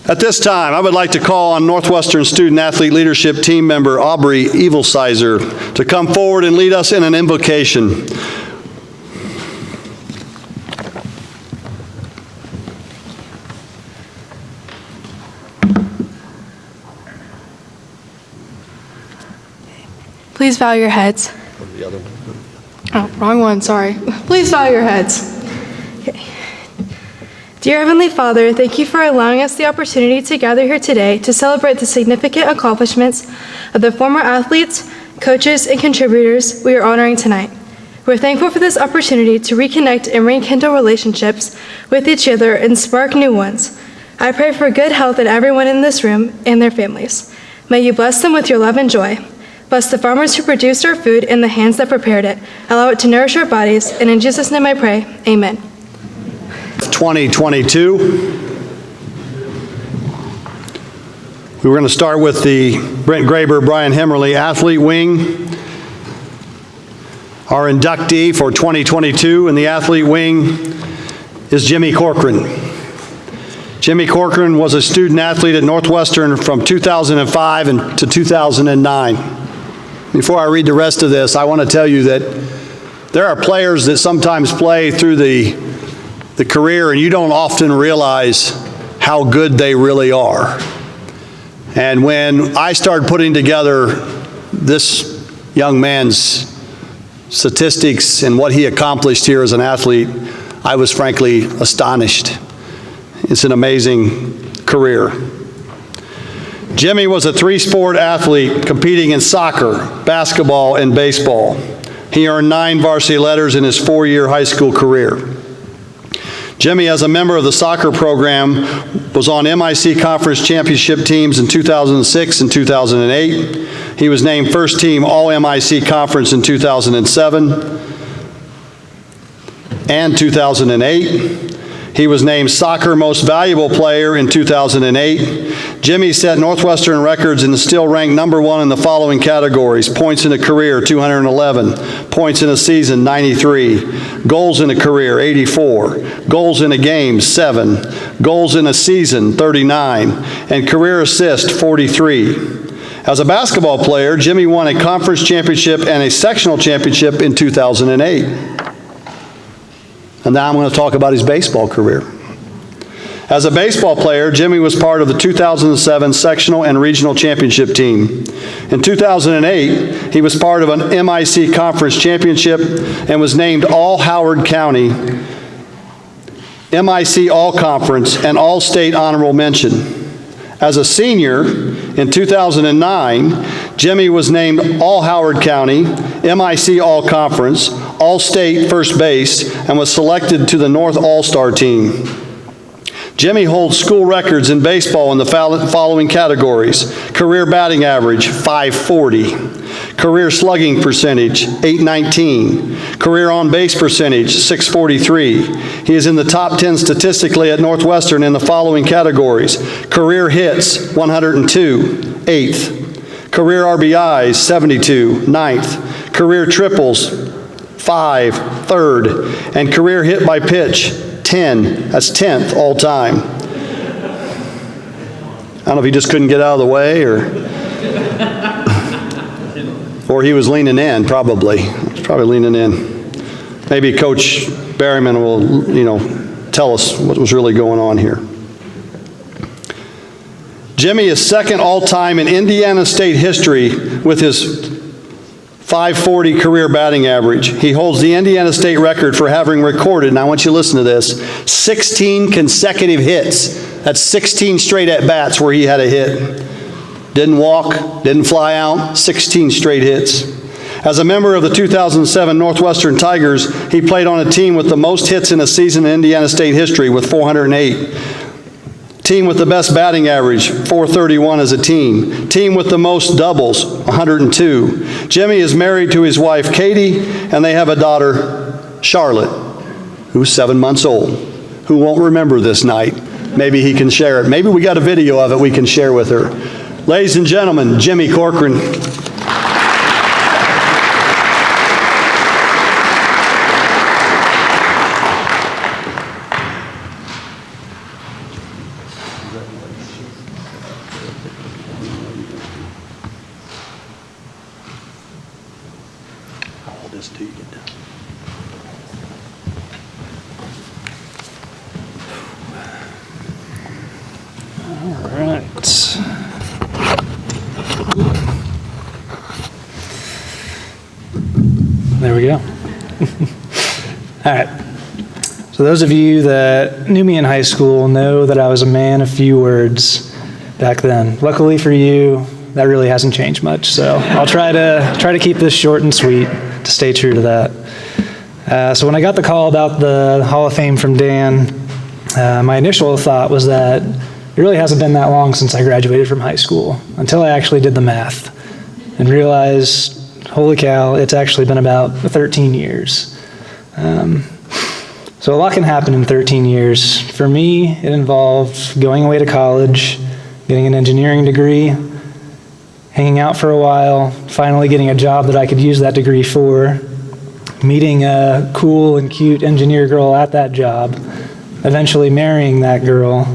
Speaker 1: At this time, I would like to call on Northwestern Student Athlete Leadership Team member Aubrey Evilsizer to come forward and lead us in an invocation.
Speaker 7: Please bow your heads. Oh, wrong one, sorry. Please bow your heads. Okay. Dear Heavenly Father, thank you for allowing us the opportunity to gather here today to celebrate the significant accomplishments of the former athletes, coaches, and contributors we are honoring tonight. We're thankful for this opportunity to reconnect and rekindle relationships with each other and spark new ones. I pray for good health in everyone in this room and their families. May you bless them with your love and joy. Bless the farmers who produced our food and the hands that prepared it. Allow it to nourish our bodies. And in Jesus' name I pray, amen.
Speaker 1: 2022. We were going to start with the Brent Graber, Brian Hemmerly Athlete Wing. Our inductee for 2022 in the Athlete Wing is Jimmy Corcoran. Jimmy Corcoran was a student athlete at Northwestern from 2005 to 2009. Before I read the rest of this, I want to tell you that there are players that sometimes play through the career and you don't often realize how good they really are. And when I started putting together this young man's statistics and what he accomplished here as an athlete, I was frankly astonished. It's an amazing career. Jimmy was a three-sport athlete competing in soccer, basketball, and baseball. He earned 9 varsity letters in his 4-year high school career. Jimmy, as a member of the soccer program, was on MIC Conference Championship teams in 2006 and 2008. He was named first team All-MIC Conference in 2007 and 2008. He was named Soccer Most Valuable Player in 2008. Jimmy set Northwestern records and is still ranked #1 in the following categories: points in a career, 211; points in a season, 93; goals in a career, 84; goals in a game, 7; goals in a season, 39; and career assist, 43. As a basketball player, Jimmy won a conference championship and a sectional championship in 2008. And now I'm going to talk about his baseball career. As a baseball player, Jimmy was part of the 2007 sectional and regional championship team. In 2008, he was part of an MIC Conference championship and was named All-Howard County, MIC All-Conference, and All-State Honorable Mention. As a senior, in 2009, Jimmy was named All-Howard County, MIC All-Conference, All-State First Base, and was selected to the North All-Star team. Jimmy holds school records in baseball in the following categories: career batting average, 540; career slugging percentage, 819; career on-base percentage, 643. He is in the top 10 statistically at Northwestern in the following categories: career hits, 102, 8th; career RBIs, 72, 9th; career triples, 5, 3rd; and career hit by pitch, 10, that's 10th all time. I don't know if he just couldn't get out of the way or he was leaning in, probably. He's probably leaning in. Maybe Coach Berryman will, tell us what was really going on here. Jimmy is second all-time in Indiana State history with his 540 career batting average. He holds the Indiana State record for having recorded, and I want you to listen to this, 16 consecutive hits. That's 16 straight at-bats where he had a hit. Didn't walk, didn't fly out, 16 straight hits. As a member of the 2007 Northwestern Tigers, he played on a team with the most hits in a season in Indiana State history with 408. Team with the best batting average, 431 as a team. Team with the most doubles, 102. Jimmy is married to his wife, Katie, and they have a daughter, Charlotte, who's 7 months old, who won't remember this night. Maybe he can share it. Maybe we got a video of it we can share with her. Ladies and gentlemen, Jimmy Corcoran.
Speaker 8: There we go. All right. So those of you that knew me in high school know that I was a man of few words back then. Luckily for you, that really hasn't changed much. So I'll try to keep this short and sweet to stay true to that. So when I got the call about the Hall of Fame from Dan, my initial thought was that it really hasn't been that long since I graduated from high school, until I actually did the math and realized, holy cow, it's actually been about 13 years. So a lot can happen in 13 years. For me, it involved going away to college, getting an engineering degree, hanging out for a while, finally getting a job that I could use that degree for, meeting a cool and cute engineer girl at that job, eventually marrying that girl,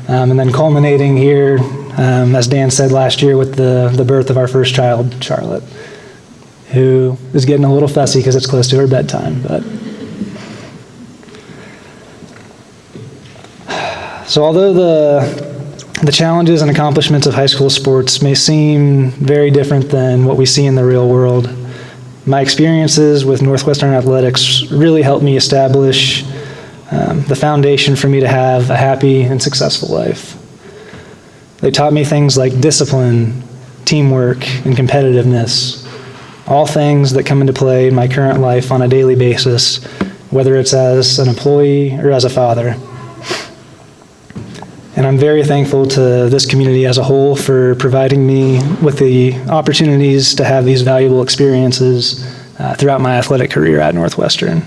Speaker 8: and then culminating here, as Dan said last year, with the birth of our first child, Charlotte, who is getting a little fussy because it's close to her bedtime. But so although the The challenges and accomplishments of high school sports may seem very different than what we see in the real world. My experiences with Northwestern athletics really helped me establish the foundation for me to have a happy and successful life. They taught me things like discipline, teamwork, and competitiveness, all things that come into play in my current life on a daily basis, whether it's as an employee or as a father. And I'm very thankful to this community as a whole for providing me with the opportunities to have these valuable experiences throughout my athletic career at Northwestern.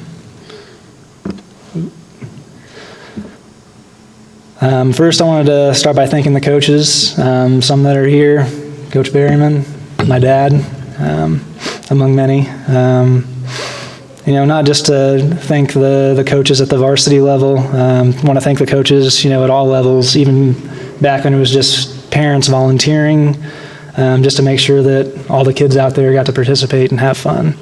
Speaker 8: First, I wanted to start by thanking the coaches, some that are here, Coach Berryman, my dad, among many. Not just to thank the coaches at the varsity level. I want to thank the coaches, at all levels, even back when it was just parents volunteering, just to make sure that all the kids out there got to participate and have fun.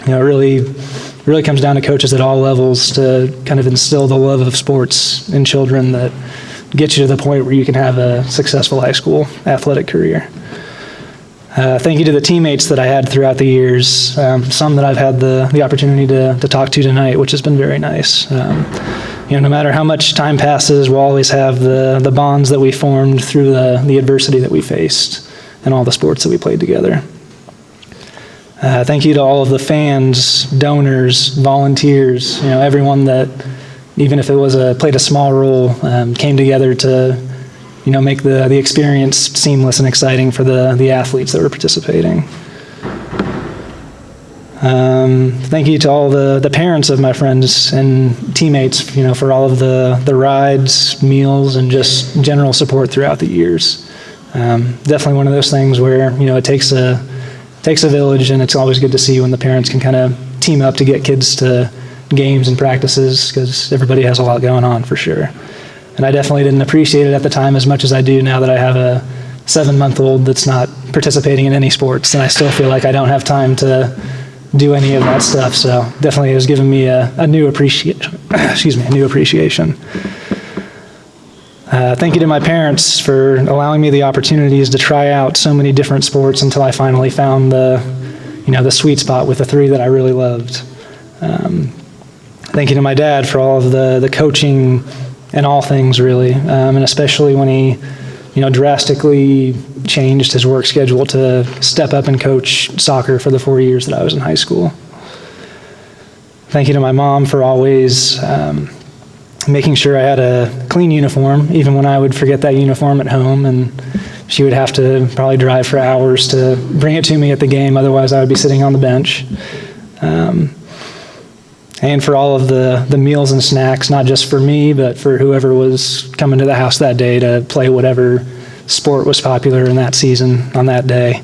Speaker 8: It really comes down to coaches at all levels to kind of instill the love of sports in children that gets you to the point where you can have a successful high school athletic career. Thank you to the teammates that I had throughout the years, some that I've had the opportunity to talk to tonight, which has been very nice. No matter how much time passes, we'll always have the bonds that we formed through the adversity that we faced and all the sports that we played together. Thank you to all of the fans, donors, volunteers, everyone that, even if it was played a small role, came together to make the experience seamless and exciting for the athletes that were participating. Thank you to all the parents of my friends and teammates, for all of the rides, meals, and just general support throughout the years. Definitely one of those things where, it takes a village, and it's always good to see when the parents can kind of team up to get kids to games and practices, because everybody has a lot going on for sure. And I definitely didn't appreciate it at the time as much as I do now that I have a 7-month-old that's not participating in any sports, and I still feel like I don't have time to do any of that stuff. So definitely it has given me a new appreciation. A new appreciation. Thank you to my parents for allowing me the opportunities to try out so many different sports until I finally found the sweet spot with the 3 that I really loved. Thank you to my dad for all of the coaching and all things, really, and especially when he, drastically changed his work schedule to step up and coach soccer for the 4 years that I was in high school. Thank you to my mom for always making sure I had a clean uniform, even when I would forget that uniform at home, and she would have to probably drive for hours to bring it to me at the game, otherwise I would be sitting on the bench. And for all of the meals and snacks, not just for me, but for whoever was coming to the house that day to play whatever sport was popular in that season on that day.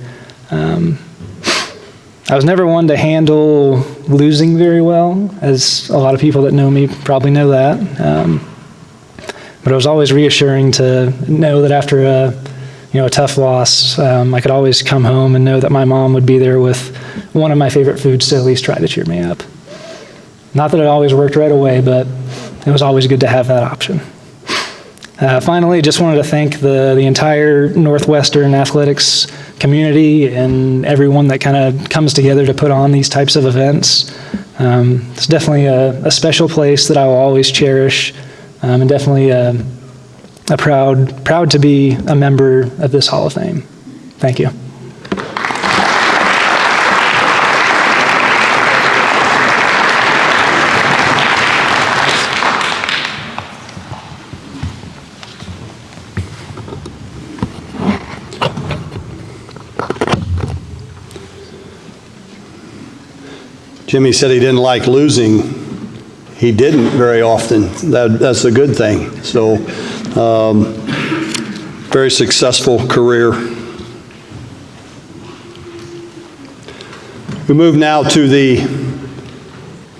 Speaker 8: I was never one to handle losing very well, as a lot of people that know me probably know that. But it was always reassuring to know that after a tough loss, I could always come home and know that my mom would be there with one of my favorite foods to at least try to cheer me up. Not that it always worked right away, but it was always good to have that option. Finally, just wanted to thank the entire Northwestern athletics community and everyone that kind of comes together to put on these types of events. It's definitely a special place that I will always cherish, and definitely proud to be a member of this Hall of Fame. Thank you.
Speaker 1: Jimmy said he didn't like losing. He didn't very often. That's a good thing. So, very successful career. We move now to the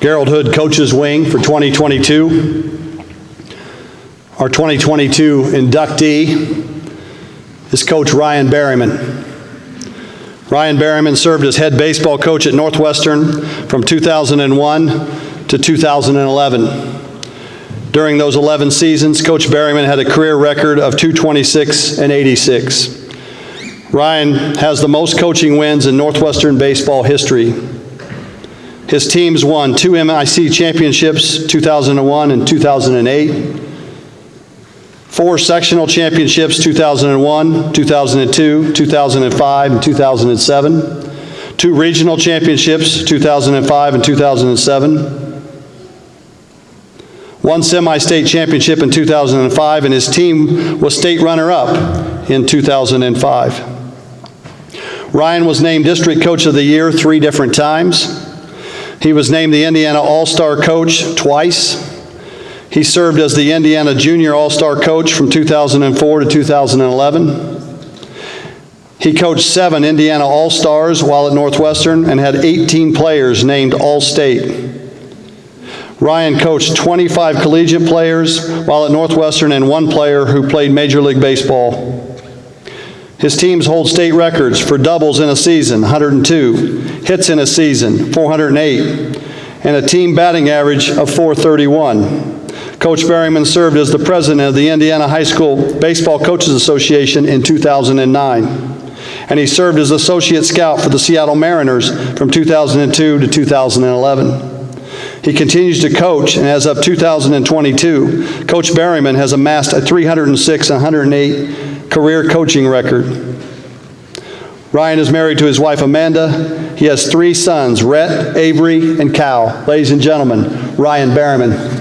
Speaker 1: Gerald Hood Coaches Wing for 2022. Our 2022 inductee is Coach Ryan Berryman. Ryan Berryman served as head baseball coach at Northwestern from 2001 to 2011. During those 11 seasons, Coach Berryman had a career record of 226 and 86. Ryan has the most coaching wins in Northwestern baseball history. His teams won 2 MIC championships, 2001 and 2008, 4 sectional championships, 2001, 2002, 2005, and 2007, 2 regional championships, 2005 and 2007, 1 semi-state championship in 2005, and his team was state runner-up in 2005. Ryan was named District Coach of the Year 3 different times. He was named the Indiana All-Star Coach twice. He served as the Indiana Junior All-Star Coach from 2004 to 2011. He coached 7 Indiana All-Stars while at Northwestern and had 18 players named All-State. Ryan coached 25 collegiate players while at Northwestern and 1 player who played Major League Baseball. His teams hold state records for doubles in a season, 102, hits in a season, 408, and a team batting average of 431. Coach Berryman served as the president of the Indiana High School Baseball Coaches Association in 2009, and he served as associate scout for the Seattle Mariners from 2002 to 2011. He continues to coach, and as of 2022, Coach Berryman has amassed a 306 and 108 career coaching record. Ryan is married to his wife Amanda. He has 3 sons, Rhett, Avery, and Cal. Ladies and gentlemen, Ryan Berryman.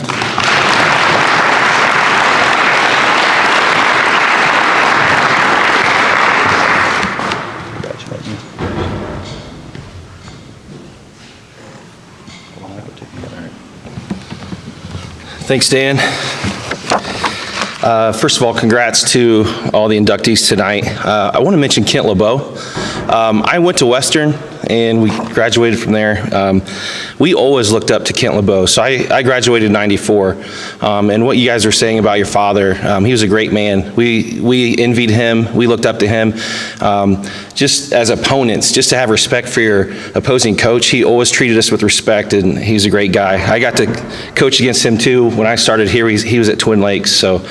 Speaker 9: Thanks, Dan. First of all, congrats to all the inductees tonight. I want to mention Kent LeBeau. I went to Western and we graduated from there. We always looked up to Kent LeBeau. So I graduated in '94. And what you guys are saying about your father, he was a great man. We envied him. We looked up to him. Just as opponents, just to have respect for your opposing coach. He always treated us with respect, and he's a great guy. I got to coach against him too. When I started here, he was at Twin Lakes. So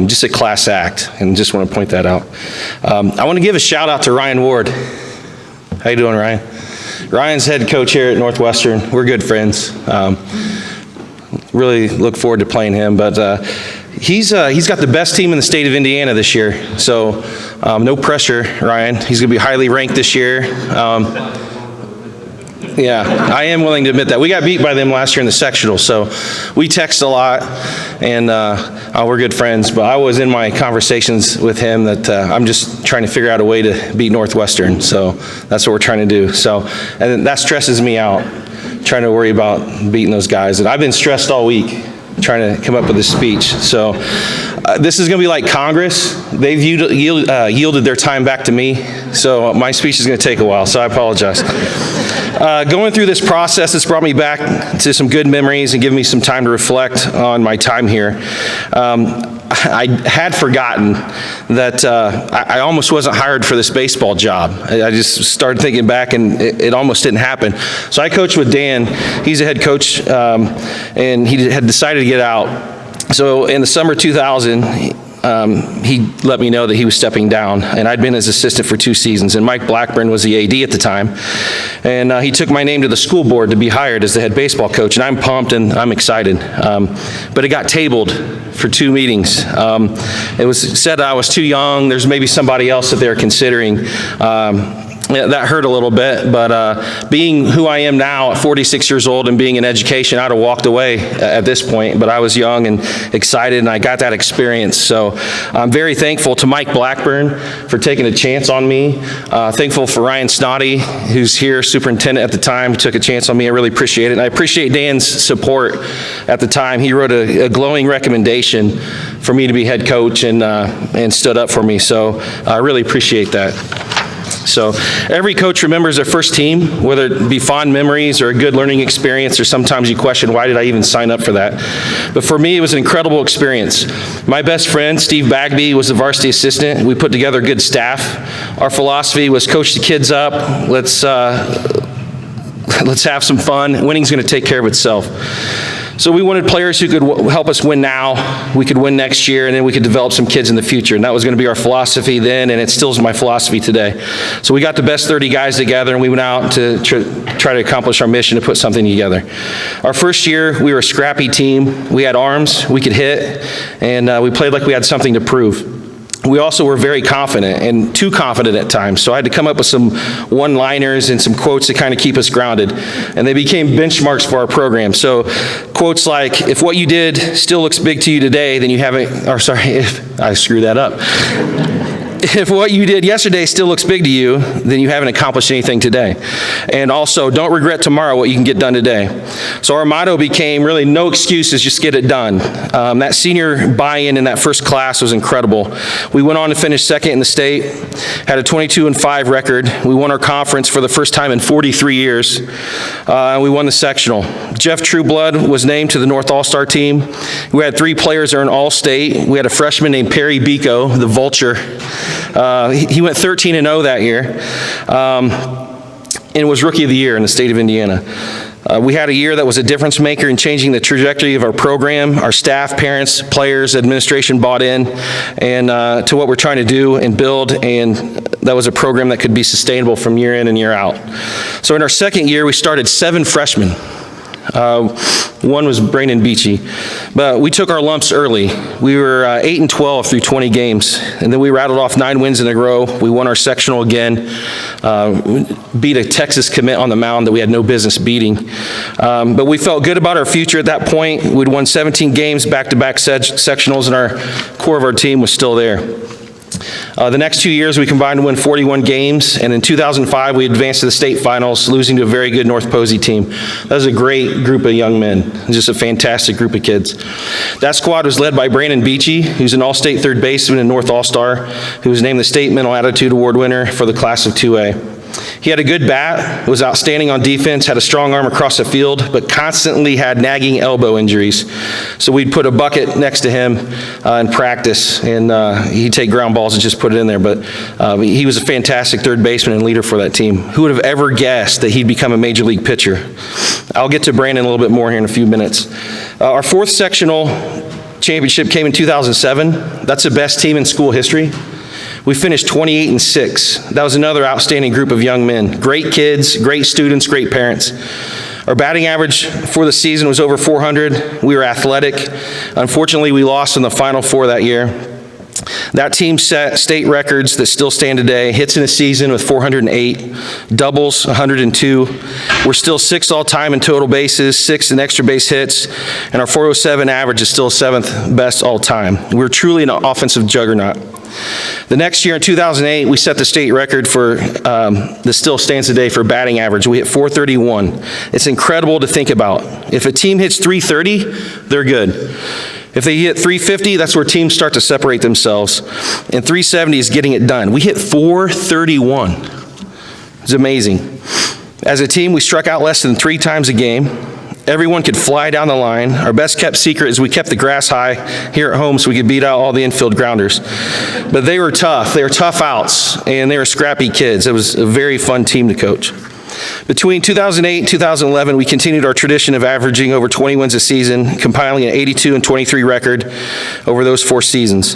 Speaker 9: just a class act, and just want to point that out. I want to give a shout out to Ryan Ward. How you doing, Ryan? Ryan's head coach here at Northwestern. We're good friends. Really look forward to playing him, but he's got the best team in the state of Indiana this year. So no pressure, Ryan. He's going to be highly ranked this year. Yeah, I am willing to admit that. We got beat by them last year in the sectional, so we text a lot, and we're good friends. But I was in my conversations with him that I'm just trying to figure out a way to beat Northwestern, so that's what we're trying to do. So, and that stresses me out, trying to worry about beating those guys. And I've been stressed all week trying to come up with this speech. So this is going to be like Congress. They've yielded their time back to me, so my speech is going to take a while, so I apologize. Going through this process, it's brought me back to some good memories and given me some time to reflect on my time here. I had forgotten that I almost wasn't hired for this baseball job. I just started thinking back, and it almost didn't happen. So I coached with Dan. He's a head coach, and he had decided to get out. So in the summer 2000, he let me know that he was stepping down, and I'd been his assistant for 2 seasons, and Mike Blackburn was the AD at the time, and he took my name to the school board to be hired as the head baseball coach, and I'm pumped and I'm excited, but it got tabled for 2 meetings. It was said I was too young. There's maybe somebody else that they're considering. That hurt a little bit, but being who I am now at 46 years old and being in education, I'd have walked away at this point, but I was young and excited, and I got that experience. So I'm very thankful to Mike Blackburn for taking a chance on me. Thankful for Ryan Snoddy, who's here, superintendent at the time, who took a chance on me. I really appreciate it, and I appreciate Dan's support at the time. He wrote a glowing recommendation for me to be head coach and stood up for me, so I really appreciate that. So every coach remembers their first team, whether it be fond memories or a good learning experience, or sometimes you question, why did I even sign up for that? But for me, it was an incredible experience. My best friend, Steve Bagby, was the varsity assistant. We put together a good staff. Our philosophy was coach the kids up. Let's have some fun. Winning's going to take care of itself. So we wanted players who could help us win now, we could win next year, and then we could develop some kids in the future. And that was going to be our philosophy then, and it still is my philosophy today. So we got the best 30 guys together, and we went out to try to accomplish our mission to put something together. Our first year, we were a scrappy team. We had arms, we could hit, and we played like we had something to prove. We also were very confident, and too confident at times. So I had to come up with some one-liners and some quotes to kind of keep us grounded. And they became benchmarks for our program. So quotes like, if what you did still looks big to you today, then you haven't, or sorry, if I screwed that up. If what you did yesterday still looks big to you, then you haven't accomplished anything today. And also, don't regret tomorrow what you can get done today. So our motto became really no excuses, just get it done. That senior buy-in in that first class was incredible. We went on to finish second in the state, had a 22-5 record. We won our conference for the first time in 43 years. And we won the sectional. Jeff Trueblood was named to the North All-Star team. We had 3 players earn All-State. We had a freshman named Perry Biko, the Vulture. He went 13-0 that year, and was Rookie of the Year in the state of Indiana. We had a year that was a difference maker in changing the trajectory of our program. Our staff, parents, players, administration bought in and to what we're trying to do and build, and that was a program that could be sustainable from year in and year out. So in our second year, we started 7 freshmen. One was Brandon Beachy. But we took our lumps early. We were 8-12 through 20 games, and then we rattled off 9 wins in a row. We won our sectional again, beat a Texas commit on the mound that we had no business beating. But we felt good about our future at that point. We'd won 17 games, back-to-back sectionals, and our core of our team was still there. The next 2 years, we combined to win 41 games, and in 2005, we advanced to the state finals, losing to a very good North Posey team. That was a great group of young men, just a fantastic group of kids. That squad was led by Brandon Beachy, who's an all-state third baseman and North All-Star, who was named the State Mental Attitude Award winner for the class of 2A. He had a good bat, was outstanding on defense, had a strong arm across the field, but constantly had nagging elbow injuries. So we'd put a bucket next to him in practice, and he'd take ground balls and just put it in there. But he was a fantastic third baseman and leader for that team. Who would have ever guessed that he'd become a major league pitcher? I'll get to Brandon a little bit more here in a few minutes. Our 4th sectional championship came in 2007. That's the best team in school history. We finished 28-6. That was another outstanding group of young men. Great kids, great students, great parents. Our batting average for the season was over 400. We were athletic. Unfortunately, we lost in the Final Four that year. That team set state records that still stand today. Hits in a season with 408, doubles 102. We're still 6th all-time in total bases, 6th in extra base hits, and our 407 average is still 7th best all-time. We're truly an offensive juggernaut. The next year in 2008, we set the state record for, that still stands today for batting average. We hit 431. It's incredible to think about. If a team hits 330, they're good. If they hit 350, that's where teams start to separate themselves. And 370 is getting it done. We hit 431. It's amazing. As a team, we struck out less than 3 times a game. Everyone could fly down the line. Our best kept secret is we kept the grass high here at home so we could beat out all the infield grounders. But they were tough. They were tough outs, and they were scrappy kids. It was a very fun team to coach. Between 2008 and 2011, we continued our tradition of averaging over 20 wins a season, compiling an 82-23 record over those 4 seasons.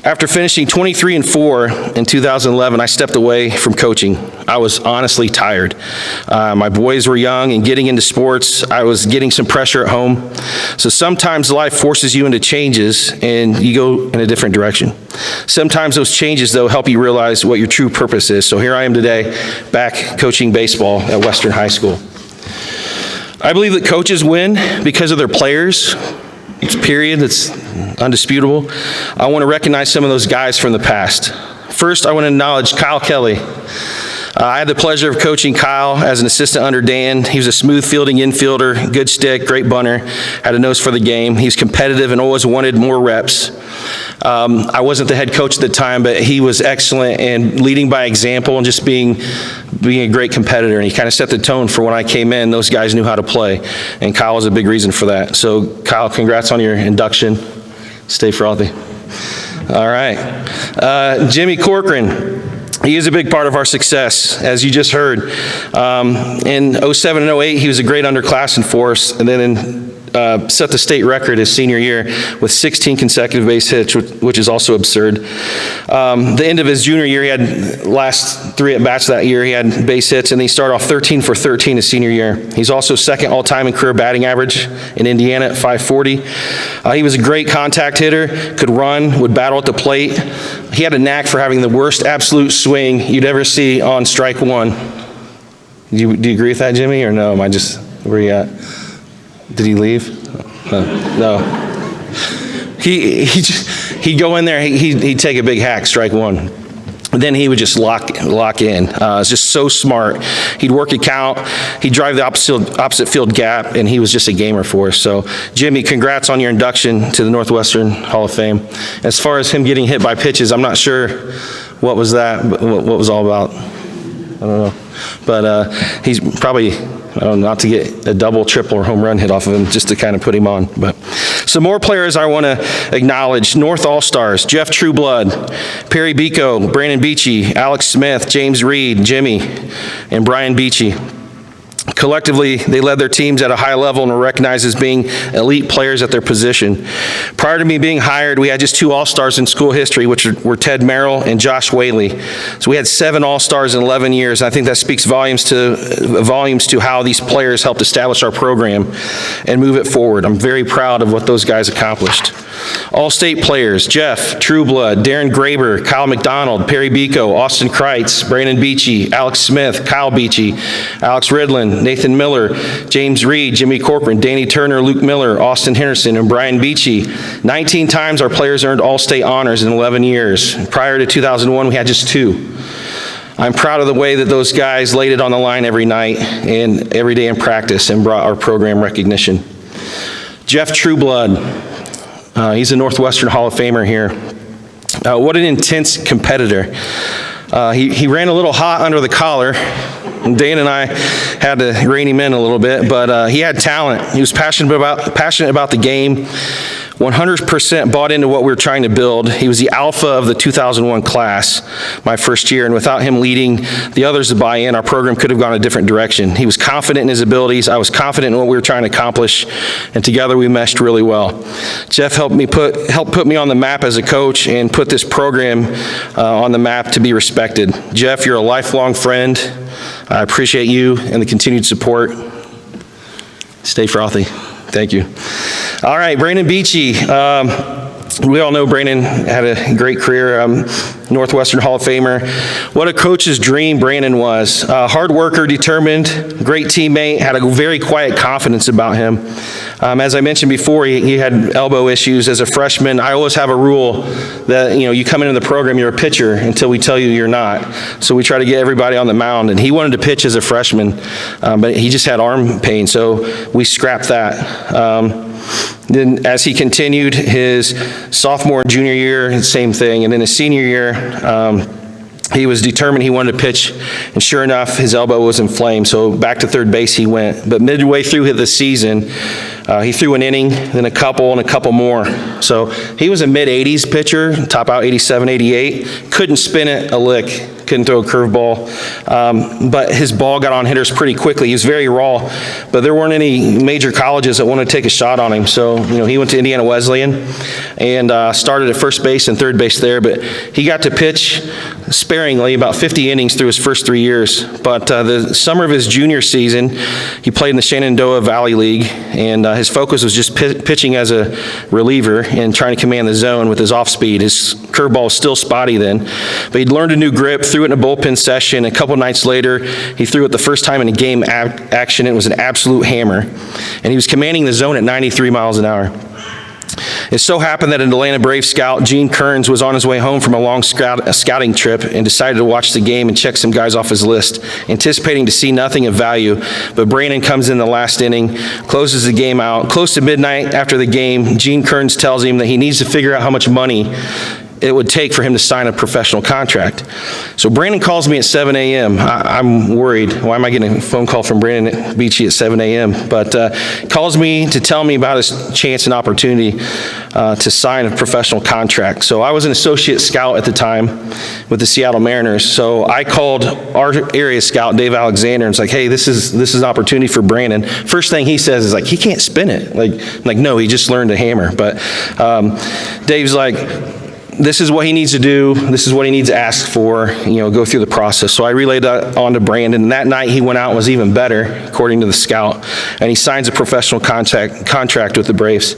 Speaker 9: After finishing 23-4 in 2011, I stepped away from coaching. I was honestly tired. My boys were young and getting into sports. I was getting some pressure at home. So sometimes life forces you into changes and you go in a different direction. Sometimes those changes, though, help you realize what your true purpose is. So here I am today, back coaching baseball at Western High School. I believe that coaches win because of their players. It's period. It's undisputable. I want to recognize some of those guys from the past. First, I want to acknowledge Kyle Kelly. I had the pleasure of coaching Kyle as an assistant under Dan. He was a smooth fielding infielder, good stick, great bunter, had a nose for the game. He was competitive and always wanted more reps. I wasn't the head coach at the time, but he was excellent in leading by example and just being a great competitor. And he kind of set the tone for when I came in. Those guys knew how to play, and Kyle was a big reason for that. So Kyle, congrats on your induction. Stay frothy. All right. Jimmy Corcoran. He is a big part of our success, as you just heard. In 07 and 08, he was a great underclassman for us. And then in set the state record his senior year with 16 consecutive base hits, which is also absurd. The end of his junior year, he had last 3 at-bats that year, he had base hits, and he started off 13 for 13 his senior year. He's also second all-time in career batting average in Indiana at .540. He was a great contact hitter, could run, would battle at the plate. He had a knack for having the worst absolute swing you'd ever see on strike one. Do you agree with that, Jimmy, or no? Where you at? Did he leave? No. He'd go in there, he'd take a big hack, strike one. Then he would just lock in. It's just so smart. He'd work a count, he'd drive the opposite field gap, and he was just a gamer for us. So, Jimmy, congrats on your induction to the Northwestern Hall of Fame. As far as him getting hit by pitches, I'm not sure what was that, what was all about. I don't know. But he's probably, I don't know, not to get a double, triple, or home run hit off of him, just to kind of put him on. But some more players I want to acknowledge. North All-Stars: Jeff Trueblood, Perry Bico, Brandon Beachy, Alex Smith, James Reed, Jimmy, and Brian Beachy. Collectively, they led their teams at a high level and were recognized as being elite players at their position. Prior to me being hired, we had just 2 All-Stars in school history, which were Ted Merrill and Josh Whaley. So we had 7 All-Stars in 11 years. I think that speaks volumes to how these players helped establish our program and move it forward. I'm very proud of what those guys accomplished. All-State players: Jeff Trueblood, Darren Graber, Kyle McDonald, Perry Bico, Austin Kreitz, Brandon Beachy, Alex Smith, Kyle Beachy, Alex Ridlin, Nathan Miller, James Reed, Jimmy Corcoran, Danny Turner, Luke Miller, Austin Henderson, and Brian Beachy. 19 times our players earned All-State honors in 11 years. Prior to 2001, we had just 2. I'm proud of the way that those guys laid it on the line every night and every day in practice and brought our program recognition. Jeff Trueblood, he's a Northwestern Hall of Famer here. What an intense competitor. He ran a little hot under the collar. Dan and I had to rein him in a little bit, but he had talent. He was passionate about the game, 100% bought into what we were trying to build. He was the alpha of the 2001 class, my first year, and without him leading the others to buy in, our program could have gone a different direction. He was confident in his abilities. I was confident in what we were trying to accomplish, and together we meshed really well. Jeff helped put me on the map as a coach and put this program on the map to be respected. Jeff, you're a lifelong friend. I appreciate you and the continued support. Stay frothy. Thank you. All right, Brandon Beachy. We all know Brandon had a great career, Northwestern Hall of Famer. What a coach's dream Brandon was. Hard worker, determined, great teammate, had a very quiet confidence about him. As I mentioned before, he had elbow issues as a freshman. I always have a rule that, you come into the program, you're a pitcher until we tell you you're not. So we try to get everybody on the mound, and he wanted to pitch as a freshman, but he just had arm pain, so we scrapped that. Then as he continued his sophomore and junior year, same thing. And then his senior year, he was determined he wanted to pitch, and sure enough, his elbow was inflamed, so back to third base he went. But midway through the season, he threw an inning, then a couple more. So he was a mid-80s pitcher, top out 87, 88, couldn't spin it a lick, couldn't throw a curveball, but his ball got on hitters pretty quickly. He was very raw, but there weren't any major colleges that wanted to take a shot on him. So, he went to Indiana Wesleyan and started at first base and third base there, but he got to pitch sparingly, about 50 innings through his first 3 years. But the summer of his junior season, he played in the Shenandoah Valley League, and his focus was just pitching as a reliever and trying to command the zone with his off-speed. His curveball was still spotty then, but he'd learned a new grip, threw it in a bullpen session. A couple nights later, he threw it the first time in a game action. It was an absolute hammer, and he was commanding the zone at 93 miles an hour. It so happened that an Atlanta Braves scout, Gene Kearns, was on his way home from a long scouting trip and decided to watch the game and check some guys off his list, anticipating to see nothing of value. But Brandon comes in the last inning, closes the game out. Close to midnight after the game, Gene Kearns tells him that he needs to figure out how much money it would take for him to sign a professional contract. So Brandon calls me at 7 a.m. I'm worried. Why am I getting a phone call from Brandon Beachy at 7 a.m.? But calls me to tell me about his chance and opportunity to sign a professional contract. So I was an associate scout at the time with the Seattle Mariners. So I called our area scout, Dave Alexander, and was like, hey, this is an opportunity for Brandon. First thing he says is like, he can't spin it. Like no, he just learned to hammer. But Dave's like, this is what he needs to do. This is what he needs to ask for, go through the process. So I relayed that on to Brandon, and that night he went out and was even better, according to the scout, and he signs a professional contract with the Braves.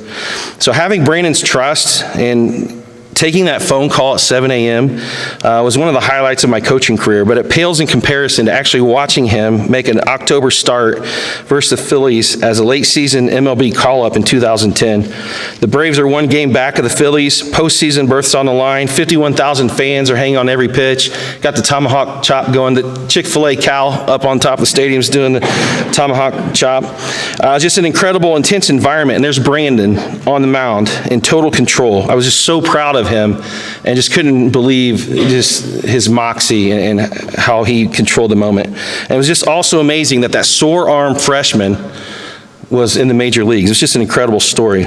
Speaker 9: So having Brandon's trust and taking that phone call at 7 a.m. Was one of the highlights of my coaching career, but it pales in comparison to actually watching him make an October start versus the Phillies as a late season MLB call-up in 2010. The Braves are one game back of the Phillies, postseason berths on the line, 51,000 fans are hanging on every pitch, got the tomahawk chop going, the Chick-fil-A cow up on top of the stadium's doing the tomahawk chop. Just an incredible, intense environment, and there's Brandon on the mound in total control. I was just so proud of him and just couldn't believe just his moxie and how he controlled the moment. And it was just also amazing that sore arm freshman was in the major leagues. It's just an incredible story.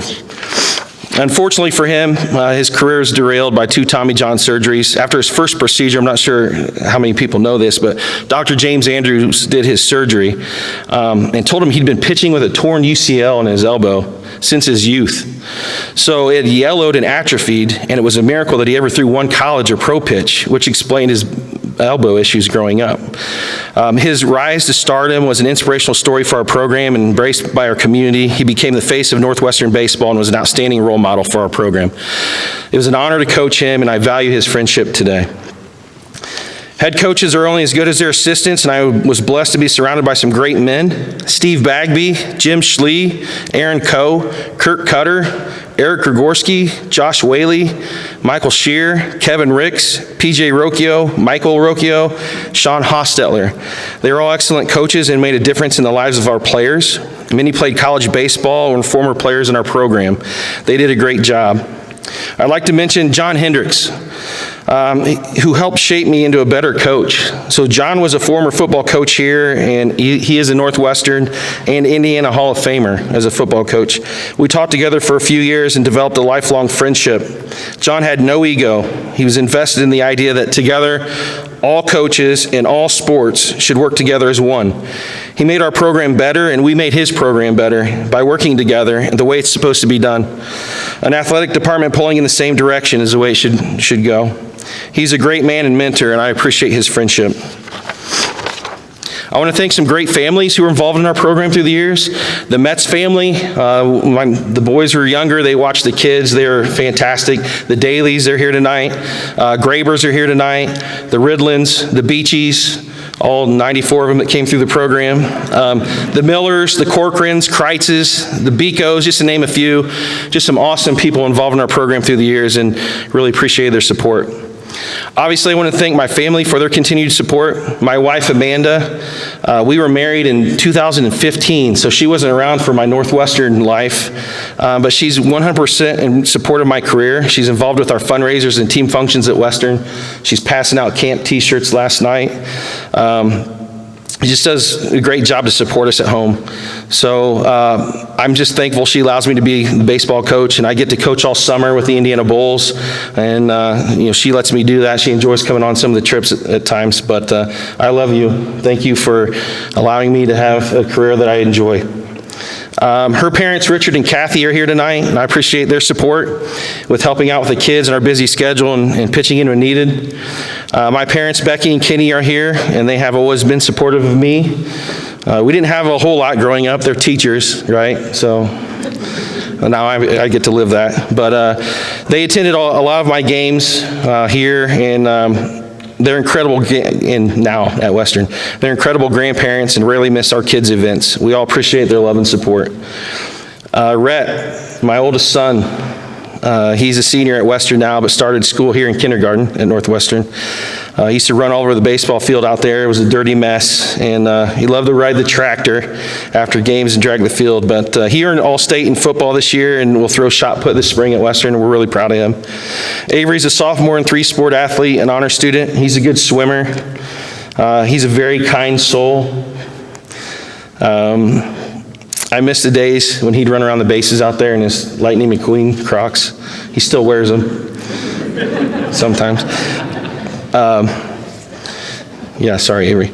Speaker 9: Unfortunately for him, his career is derailed by 2 Tommy John surgeries. After his first procedure, I'm not sure how many people know this, but Dr. James Andrews did his surgery and told him he'd been pitching with a torn UCL in his elbow since his youth. So it yellowed and atrophied, and it was a miracle that he ever threw one college or pro pitch, which explained his elbow issues growing up. His rise to stardom was an inspirational story for our program and embraced by our community. He became the face of Northwestern baseball and was an outstanding role model for our program. It was an honor to coach him, and I value his friendship today. Head coaches are only as good as their assistants, and I was blessed to be surrounded by some great men. Steve Bagby, Jim Schlee, Aaron Coe, Kirk Cutter, Eric Grigorski, Josh Whaley, Michael Shear, Kevin Ricks, PJ Rocchio, Michael Rocchio, Sean Hostetler. They are all excellent coaches and made a difference in the lives of our players. Many played college baseball and were former players in our program. They did a great job. I'd like to mention John Hendricks, who helped shape me into a better coach. So John was a former football coach here, and he is a Northwestern and Indiana Hall of Famer as a football coach. We taught together for a few years and developed a lifelong friendship. John had no ego. He was invested in the idea that together, all coaches in all sports should work together as one. He made our program better, and we made his program better by working together the way it's supposed to be done. An athletic department pulling in the same direction is the way it should go. He's a great man and mentor, and I appreciate his friendship. I want to thank some great families who were involved in our program through the years. The Metz family, the boys were younger, they watched the kids, they're fantastic. The Dailies, they're here tonight. Grabers are here tonight. The Ridlands, the Beachies, all 94 of them that came through the program. The Millers, the Corcorans, Kreitzes, the Bicos, just to name a few. Just some awesome people involved in our program through the years, and really appreciate their support. Obviously, I want to thank my family for their continued support. My wife, Amanda, we were married in 2015, so she wasn't around for my Northwestern life, but she's 100% in support of my career. She's involved with our fundraisers and team functions at Western. She's passing out camp t-shirts last night. She just does a great job to support us at home. So I'm just thankful she allows me to be the baseball coach, and I get to coach all summer with the Indiana Bulls, and she lets me do that. She enjoys coming on some of the trips at times, but I love you. Thank you for allowing me to have a career that I enjoy. Her parents, Richard and Kathy, are here tonight, and I appreciate their support with helping out with the kids and our busy schedule and pitching in when needed. My parents, Becky and Kenny, are here, and they have always been supportive of me. We didn't have a whole lot growing up. They're teachers, right? So now I get to live that. But they attended a lot of my games here, and they're incredible, and now at Western, they're incredible grandparents and rarely miss our kids' events. We all appreciate their love and support. Rhett, my oldest son, He's a senior at Western now, but started school here in kindergarten at Northwestern. He used to run all over the baseball field out there. It was a dirty mess, and he loved to ride the tractor after games and drag the field. But he earned All-State in football this year and will throw shot put this spring at Western, and we're really proud of him. Avery's a sophomore and three-sport athlete and honor student. He's a good swimmer. He's a very kind soul. I miss the days when he'd run around the bases out there in his Lightning McQueen Crocs. He still wears them sometimes. Yeah, sorry, Avery.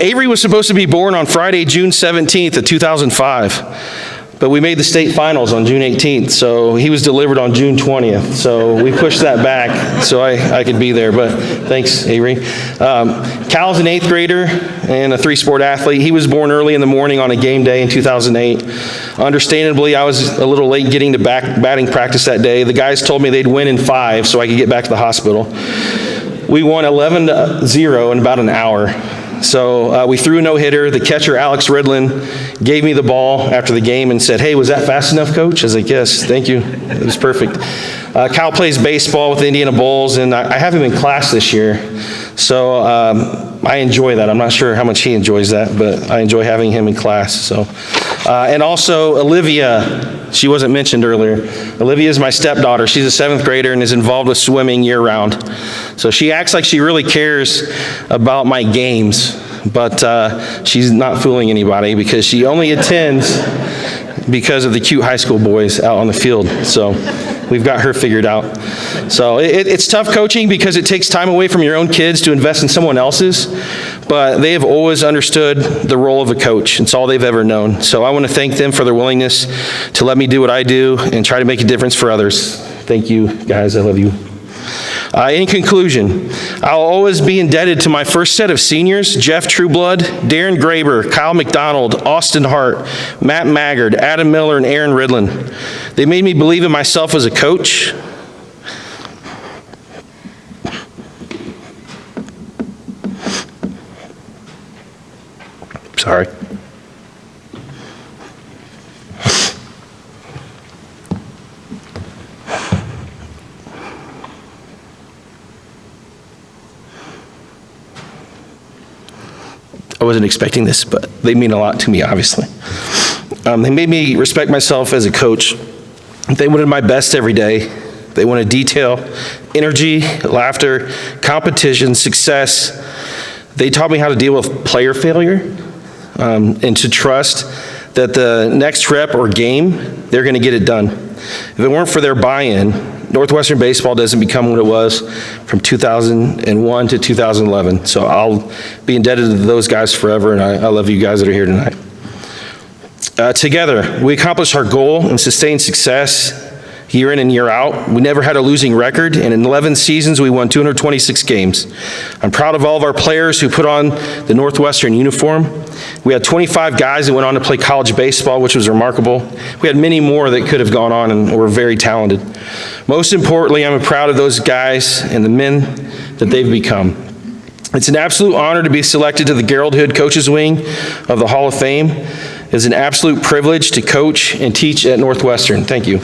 Speaker 9: Avery was supposed to be born on Friday, June 17th of 2005. But we made the state finals on June 18th, so he was delivered on June 20th. So we pushed that back so I could be there, but thanks, Avery. Cal's an 8th grader and a three-sport athlete. He was born early in the morning on a game day in 2008. Understandably, I was a little late getting to batting practice that day. The guys told me they'd win in 5 so I could get back to the hospital. We won 11-0 in about an hour. So we threw a no-hitter. The catcher, Alex Ridlin, gave me the ball after the game and said, "Hey, was that fast enough, Coach?" I was like, "Yes, thank you. It was perfect." Cal plays baseball with the Indiana Bulls, and I have him in class this year. So I enjoy that. I'm not sure how much he enjoys that, but I enjoy having him in class. So, and also Olivia, she wasn't mentioned earlier. Olivia is my stepdaughter. She's a 7th grader and is involved with swimming year-round. So she acts like she really cares about my games, but she's not fooling anybody because she only attends because of the cute high school boys out on the field. So we've got her figured out. So it's tough coaching because it takes time away from your own kids to invest in someone else's, but they have always understood the role of a coach. It's all they've ever known. So I want to thank them for their willingness to let me do what I do and try to make a difference for others. Thank you, guys. I love you. In conclusion, I'll always be indebted to my first set of seniors, Jeff Trueblood, Darren Graber, Kyle McDonald, Austin Hart, Matt Maggard, Adam Miller, and Aaron Ridlin. They made me believe in myself as a coach. Sorry. I wasn't expecting this, but they mean a lot to me, obviously. They made me respect myself as a coach. They wanted my best every day. They wanted detail, energy, laughter, competition, success. They taught me how to deal with player failure and to trust that the next rep or game, they're going to get it done. If it weren't for their buy-in, Northwestern baseball doesn't become what it was from 2001 to 2011. So I'll be indebted to those guys forever, and I love you guys that are here tonight. Together, we accomplished our goal and sustained success year in and year out. We never had a losing record, and in 11 seasons, we won 226 games. I'm proud of all of our players who put on the Northwestern uniform. We had 25 guys that went on to play college baseball, which was remarkable. We had many more that could have gone on and were very talented. Most importantly, I'm proud of those guys and the men that they've become. It's an absolute honor to be selected to the Gerald Hood Coaches Wing of the Hall of Fame. It's an absolute privilege to coach and teach at Northwestern. Thank you.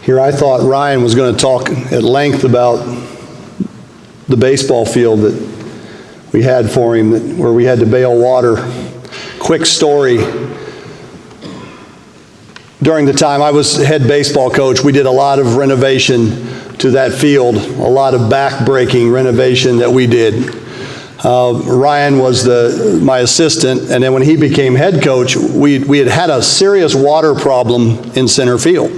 Speaker 1: Here I thought Ryan was going to talk at length about the baseball field that we had for him, where we had to bail water. Quick story. During the time I was head baseball coach, we did a lot of renovation to that field, a lot of back-breaking renovation that we did. Ryan was my assistant, and then when he became head coach, we had a serious water problem in center field.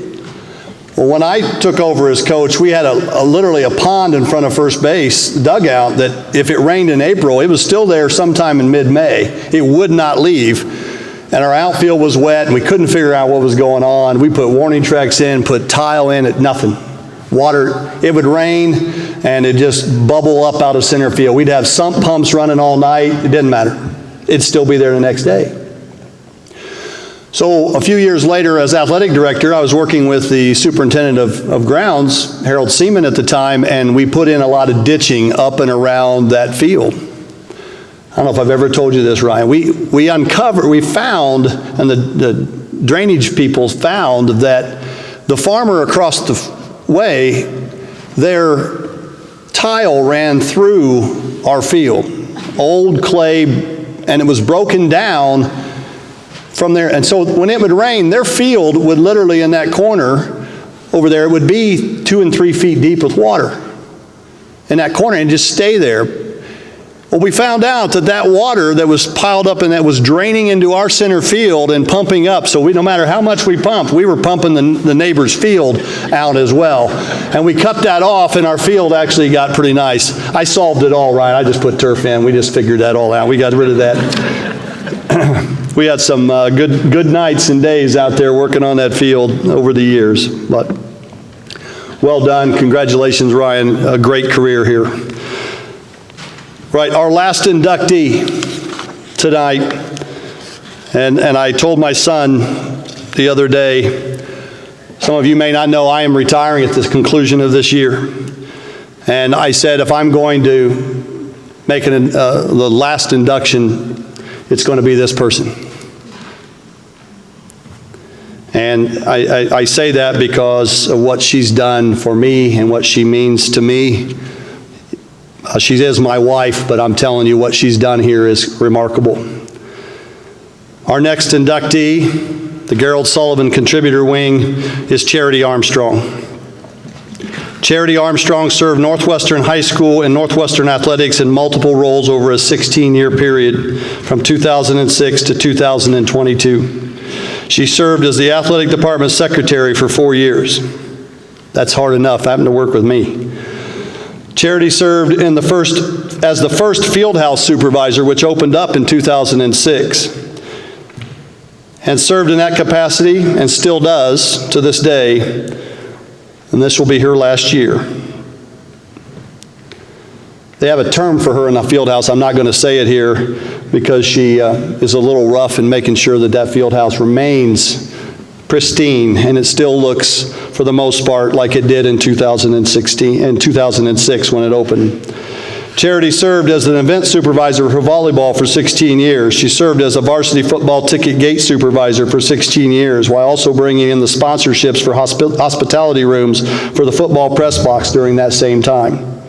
Speaker 1: Well, when I took over as coach, we had literally a pond in front of first base dugout that if it rained in April, it was still there sometime in mid-May. It would not leave. And our outfield was wet, and we couldn't figure out what was going on. We put warning tracks in, put tile in, nothing. Water, it would rain, and it'd just bubble up out of center field. We'd have sump pumps running all night. It didn't matter. It'd still be there the next day. So a few years later, as athletic director, I was working with the superintendent of grounds, Harold Seaman at the time, and we put in a lot of ditching up and around that field. I don't know if I've ever told you this, Ryan. We found, and the drainage people found, that the farmer across the way, their tile ran through our field, old clay, and it was broken down from there. And so when it would rain, their field would literally, in that corner over there, it would be 2 and 3 feet deep with water in that corner and just stay there. Well, we found out that water that was piled up and that was draining into our center field and pumping up, so no matter how much we pumped, we were pumping the neighbor's field out as well. And we cut that off, and our field actually got pretty nice. I solved it all, right. I just put turf in. We just figured that all out. We got rid of that. We had some good nights and days out there working on that field over the years. But well done. Congratulations, Ryan. A great career here. Right, our last inductee tonight, and I told my son the other day, some of you may not know I am retiring at the conclusion of this year. And I said, if I'm going to make the last induction, it's going to be this person. And I say that because of what she's done for me and what she means to me. She is my wife, but I'm telling you what she's done here is remarkable. Our next inductee, the Gerald Sullivan Contributor Wing, is Charity Armstrong. Charity Armstrong served Northwestern High School and Northwestern Athletics in multiple roles over a 16-year period from 2006 to 2022. She served as the Athletic Department Secretary for 4 years. That's hard enough, having to work with me. Charity served as the first Fieldhouse Supervisor, which opened up in 2006, and served in that capacity and still does to this day, and this will be her last year. They have a term for her in the Fieldhouse. I'm not going to say it here because she is a little rough in making sure that Fieldhouse remains pristine, and it still looks, for the most part, like it did in 2006 when it opened. Charity served as an event supervisor for volleyball for 16 years. She served as a varsity football ticket gate supervisor for 16 years, while also bringing in the sponsorships for hospitality rooms for the football press box during that same time.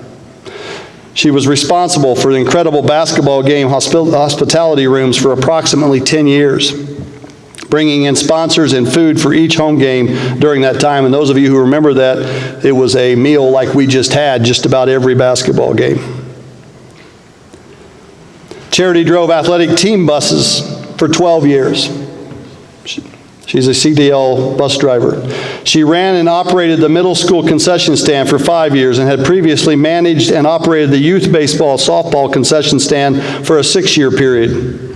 Speaker 1: She was responsible for the incredible basketball game hospitality rooms for approximately 10 years. Bringing in sponsors and food for each home game during that time. And those of you who remember that, it was a meal like we just had just about every basketball game. Charity drove athletic team buses for 12 years. She's a CDL bus driver. She ran and operated the middle school concession stand for 5 years and had previously managed and operated the youth baseball, softball concession stand for a 6-year period.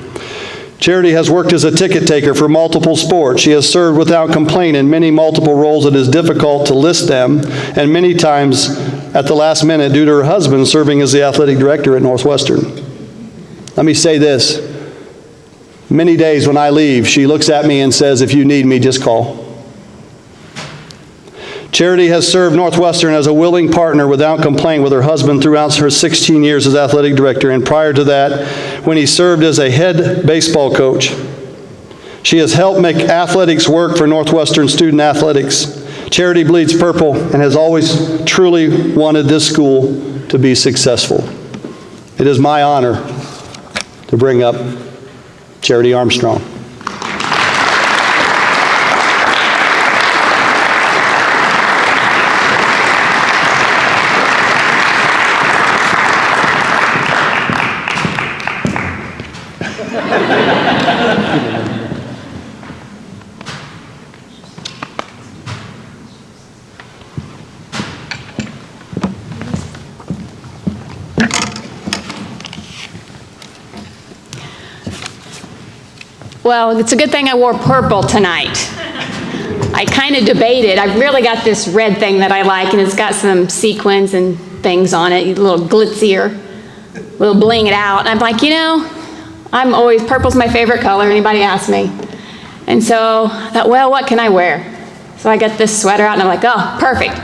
Speaker 1: Charity has worked as a ticket taker for multiple sports. She has served without complaint in many multiple roles. It is difficult to list them, and many times at the last minute due to her husband serving as the athletic director at Northwestern. Let me say this. Many days when I leave, she looks at me and says, if you need me, just call. Charity has served Northwestern as a willing partner without complaint with her husband throughout her 16 years as athletic director, and prior to that, when he served as a head baseball coach. She has helped make athletics work for Northwestern student athletics. Charity bleeds purple and has always truly wanted this school to be successful. It is my honor to bring up Charity Armstrong.
Speaker 10: Well, it's a good thing I wore purple tonight. I kind of debated. I've really got this red thing that I like, and it's got some sequins and things on it, a little glitzier, a little bling it out. And I'm like, purple's my favorite color, anybody ask me. And so I thought, well, what can I wear? So I got this sweater out and I'm like, oh, perfect.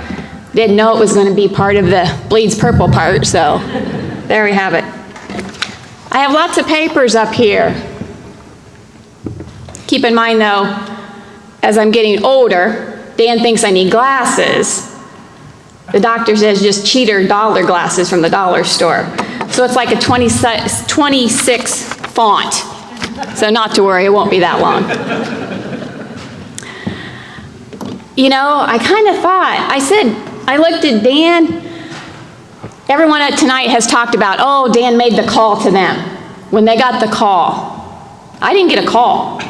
Speaker 10: Didn't know it was going to be part of the bleeds purple part, so there we have it. I have lots of papers up here. Keep in mind though, as I'm getting older, Dan thinks I need glasses. The doctor says just cheater dollar glasses from the dollar store. So it's like a 26 font. So not to worry, it won't be that long. You know, I kind of thought, I looked at Dan. Everyone tonight has talked about, oh, Dan made the call to them when they got the call. I didn't get a call.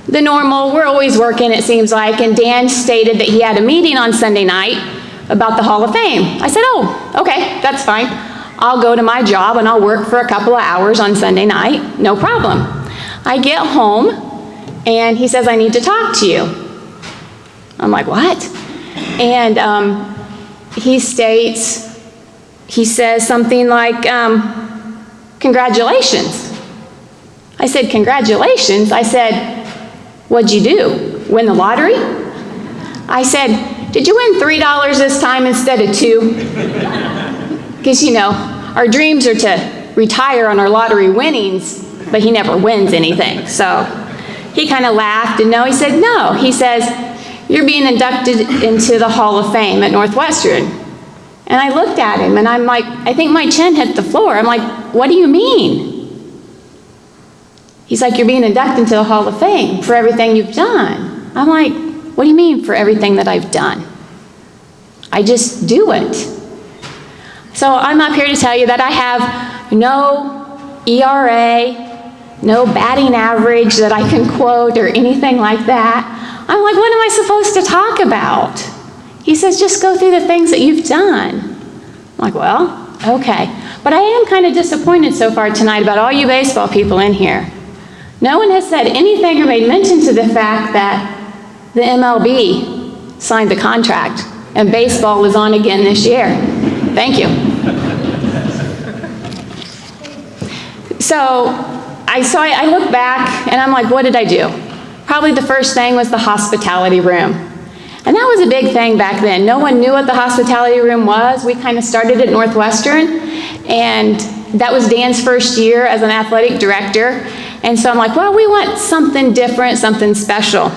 Speaker 10: The normal, we're always working, it seems like, and Dan stated that he had a meeting on Sunday night about the Hall of Fame. I said, oh, okay, that's fine. I'll go to my job and I'll work for a couple of hours on Sunday night, no problem. I get home and he says, I need to talk to you. I'm like, what? And he says something like, congratulations. I said, congratulations? I said, what'd you do? Win the lottery? I said, did you win $3 this time instead of $2? Because, you know, our dreams are to retire on our lottery winnings, but he never wins anything. So he kind of laughed and no, he said, no. He says, you're being inducted into the Hall of Fame at Northwestern. And I looked at him and I'm like, I think my chin hit the floor. I'm like, what do you mean? He's like, you're being inducted into the Hall of Fame for everything you've done. I'm like, what do you mean for everything that I've done? I just do it. So I'm up here to tell you that I have no ERA, no batting average that I can quote or anything like that. I'm like, what am I supposed to talk about? He says, just go through the things that you've done. I'm like, well, okay. But I am kind of disappointed so far tonight about all you baseball people in here. No one has said anything or made mention to the fact that the MLB signed the contract and baseball is on again this year. Thank you. So I look back and I'm like, what did I do? Probably the first thing was the hospitality room. And that was a big thing back then. No one knew what the hospitality room was. We kind of started at Northwestern, and that was Dan's first year as an athletic director. And so I'm like, well, we want something different, something special.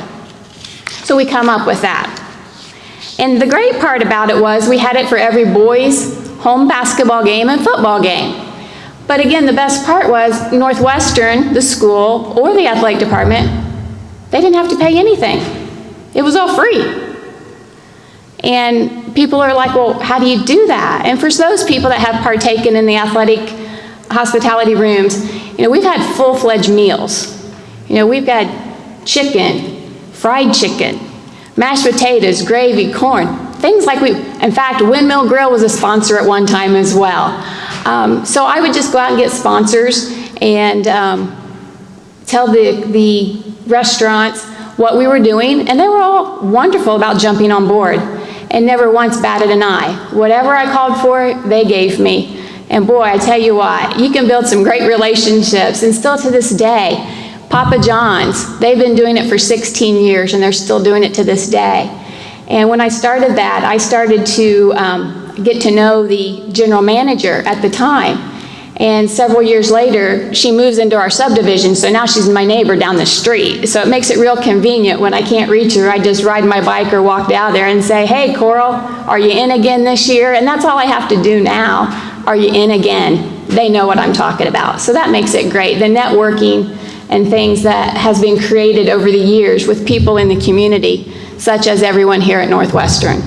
Speaker 10: So we come up with that. And the great part about it was we had it for every boys' home basketball game and football game. But again, the best part was Northwestern, the school, or the athletic department, they didn't have to pay anything. It was all free. And people are like, well, how do you do that? And for those people that have partaken in the athletic hospitality rooms, you know, we've had full-fledged meals. You know, we've got chicken, fried chicken, mashed potatoes, gravy, corn, things like in fact, Windmill Grill was a sponsor at one time as well. So I would just go out and get sponsors and tell the restaurants what we were doing, and they were all wonderful about jumping on board and never once batted an eye. Whatever I called for, they gave me. And boy, I tell you what, you can build some great relationships, and still to this day, Papa John's, they've been doing it for 16 years and they're still doing it to this day. And when I started that, I started to get to know the general manager at the time. And several years later, she moves into our subdivision, so now she's my neighbor down the street. So it makes it real convenient when I can't reach her. I just ride my bike or walk down there and say, hey, Coral, are you in again this year? And that's all I have to do now. Are you in again? They know what I'm talking about. So that makes it great. The networking and things that has been created over the years with people in the community, such as everyone here at Northwestern.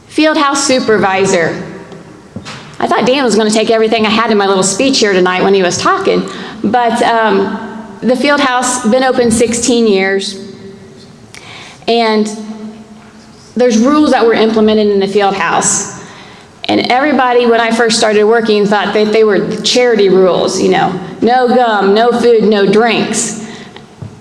Speaker 10: Fieldhouse supervisor. I thought Dan was going to take everything I had in my little speech here tonight when he was talking, but the field house been open 16 years, and there's rules that were implemented in the field house, and everybody when I first started working thought that they were the charity rules, you know, no gum, no food, no drinks.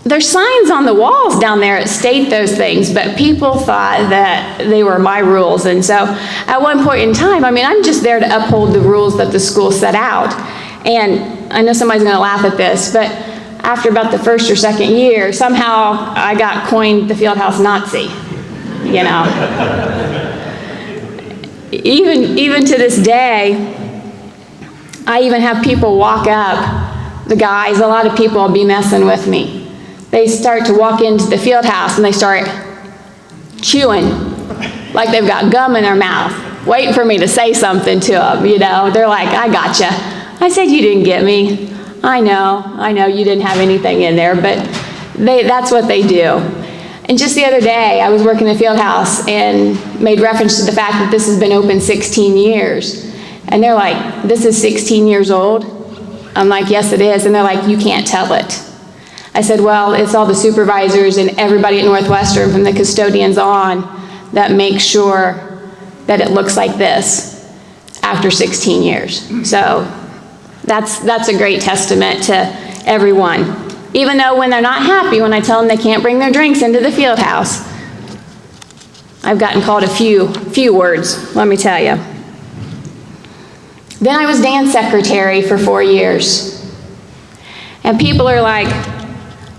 Speaker 10: There's signs on the walls down there that state those things, but people thought that they were my rules. And so at one point in time, I mean, I'm just there to uphold the rules that the school set out. And I know somebody's going to laugh at this, but after about the first or second year, somehow I got coined the Fieldhouse Nazi, you know. Even to this day, I even have people walk up, the guys, a lot of people will be messing with me. They start to walk into the field house and they start chewing like they've got gum in their mouth, waiting for me to say something to them, you know. They're like, I gotcha. I said, you didn't get me. I know you didn't have anything in there, but that's what they do. And just the other day, I was working in the field house and made reference to the fact that this has been open 16 years. And they're like, this is 16 years old? I'm like, yes, it is. And they're like, you can't tell it. I said, well, it's all the supervisors and everybody at Northwestern, from the custodians on, that make sure that it looks like this after 16 years. So that's a great testament to everyone. Even though when they're not happy, when I tell them they can't bring their drinks into the field house, I've gotten called a few words, let me tell you. Then I was dance secretary for 4 years. And people are like,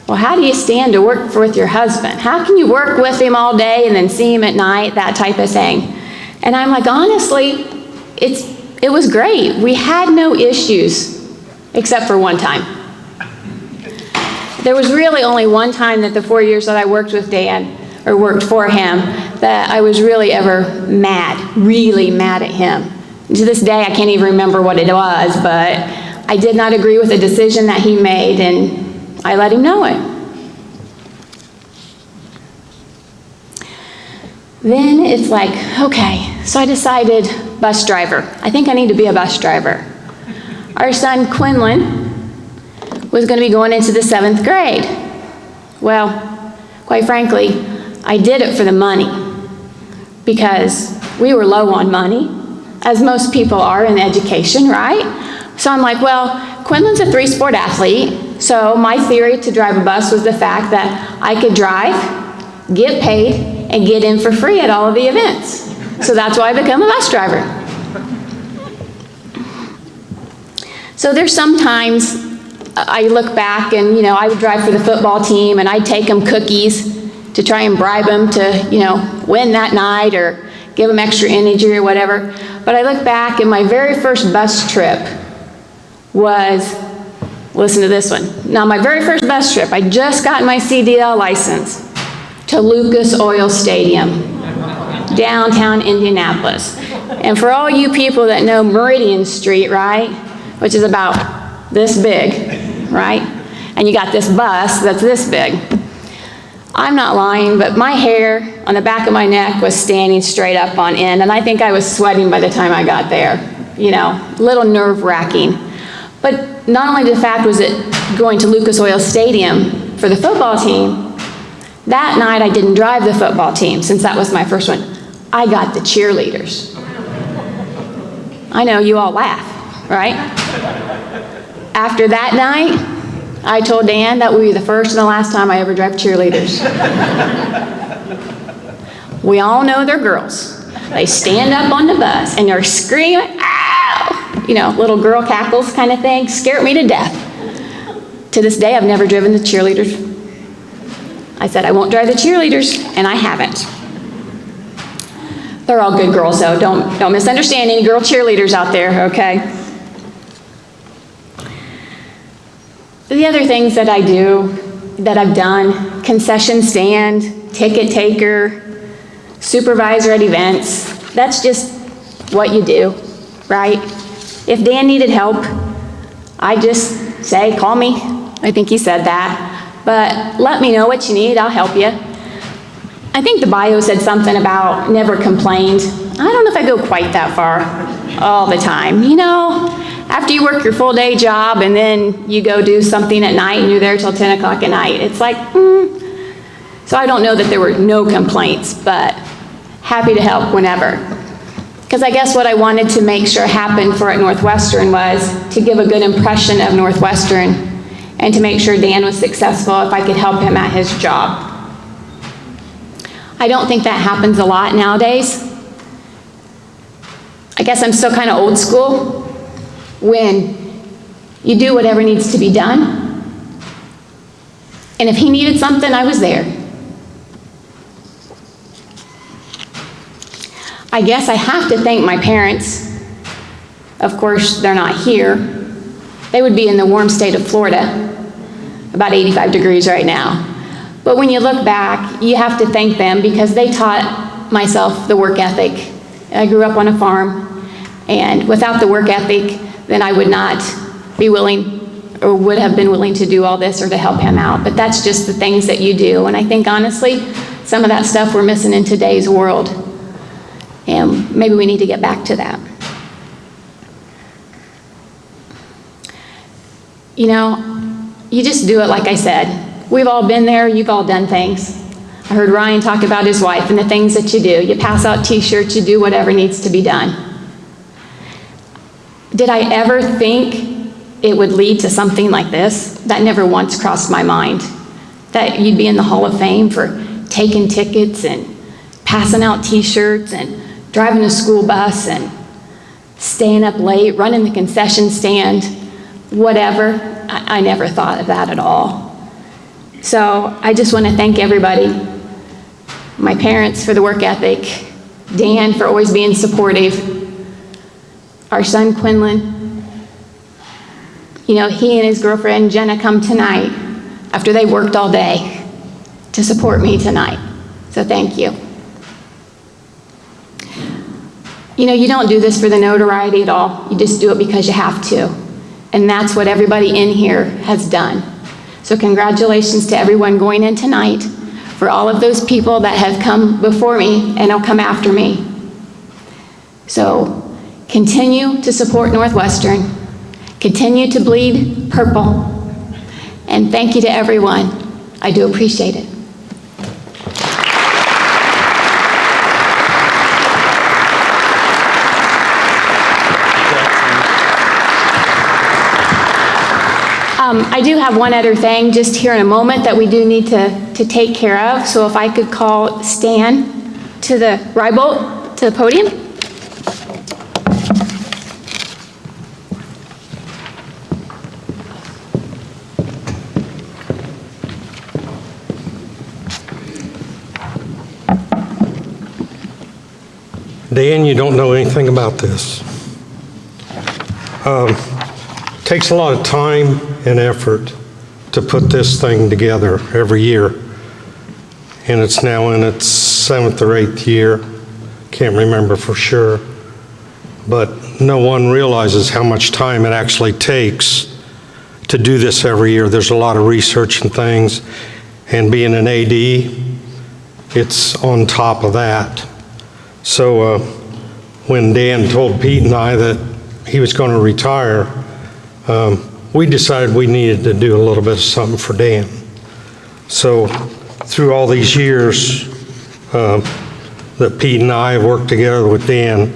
Speaker 10: well, how do you stand to work with your husband? How can you work with him all day and then see him at night, that type of thing? And I'm like, honestly, it was great. We had no issues, except for one time. There was really only one time that the 4 years that I worked with Dan, or worked for him, that I was really ever mad, really mad at him. And to this day, I can't even remember what it was, but I did not agree with the decision that he made, and I let him know it. Then it's like, okay, so I decided bus driver. I think I need to be a bus driver. Our son, Quinlan, was going to be going into the 7th grade. Well, quite frankly, I did it for the money because we were low on money, as most people are in education, right? So I'm like, well, Quinlan's a 3-sport athlete, so my theory to drive a bus was the fact that I could drive, get paid, and get in for free at all of the events. So that's why I became a bus driver. So there's sometimes I look back and, you know, I would drive for the football team and I'd take them cookies to try and bribe them to, you know, win that night or give them extra energy or whatever. But I look back and my very first bus trip was, listen to this one. Now, my very first bus trip, I just got my CDL license to Lucas Oil Stadium, downtown Indianapolis. And for all you people that know Meridian Street, right, which is about this big, right? And you got this bus that's this big. I'm not lying, but my hair on the back of my neck was standing straight up on end, and I think I was sweating by the time I got there. You know, a little nerve-wracking. But not only the fact was it going to Lucas Oil Stadium for the football team, that night I didn't drive the football team since that was my first one. I got the cheerleaders. I know you all laugh, right? After that night, I told Dan that would be the first and the last time I ever drive cheerleaders. We all know they're girls. They stand up on the bus and they're screaming, ow! You know, little girl cackles kind of thing, scared me to death. To this day, I've never driven the cheerleaders. I said I won't drive the cheerleaders, and I haven't. They're all good girls, though. Don't misunderstand any girl cheerleaders out there, okay? The other things that I do, that I've done, concession stand, ticket taker, supervisor at events, that's just what you do, right? If Dan needed help, I just say, call me. I think he said that. But let me know what you need, I'll help you. I think the bio said something about never complained. I don't know if I go quite that far all the time. You know, after you work your full day job and then you go do something at night and you're there till 10 o'clock at night, it's like, So I don't know that there were no complaints, but happy to help whenever. Because I guess what I wanted to make sure happened for at Northwestern was to give a good impression of Northwestern and to make sure Dan was successful if I could help him at his job. I don't think that happens a lot nowadays. I guess I'm still kind of old school. When You do whatever needs to be done. And if he needed something, I was there. I guess I have to thank my parents. Of course, they're not here. They would be in the warm state of Florida, about 85 degrees right now. But when you look back, you have to thank them because they taught myself the work ethic. I grew up on a farm, and without the work ethic, then I would not be willing or would have been willing to do all this or to help him out. But that's just the things that you do. And I think, honestly, some of that stuff we're missing in today's world. And maybe we need to get back to that. You know, you just do it like I said. We've all been there, you've all done things. I heard Ryan talk about his wife and the things that you do. You pass out t-shirts, you do whatever needs to be done. Did I ever think it would lead to something like this? That never once crossed my mind. That you'd be in the Hall of Fame for taking tickets and passing out t-shirts and driving a school bus and staying up late, running the concession stand, whatever. I never thought of that at all. So I just want to thank everybody. My parents for the work ethic, Dan for always being supportive, our son Quinlan. You know, he and his girlfriend Jenna come tonight after they worked all day to support me tonight. So thank you. You know, you don't do this for the notoriety at all. You just do it because you have to. And that's what everybody in here has done. So congratulations to everyone going in tonight, for all of those people that have come before me and will come after me. So continue to support Northwestern. Continue to bleed purple. And thank you to everyone. I do appreciate it. I do have one other thing just here in a moment that we do need to take care of. So if I could call Stan to the Rybolt, to the podium.
Speaker 11: Dan, you don't know anything about this. Takes a lot of time and effort to put this thing together every year. And it's now in its 7th or 8th year. Can't remember for sure. But no one realizes how much time it actually takes to do this every year. There's a lot of research and things. And being an AD, it's on top of that. So when Dan told Pete and I that he was going to retire, we decided we needed to do a little bit of something for Dan. So through all these years that Pete and I have worked together with Dan,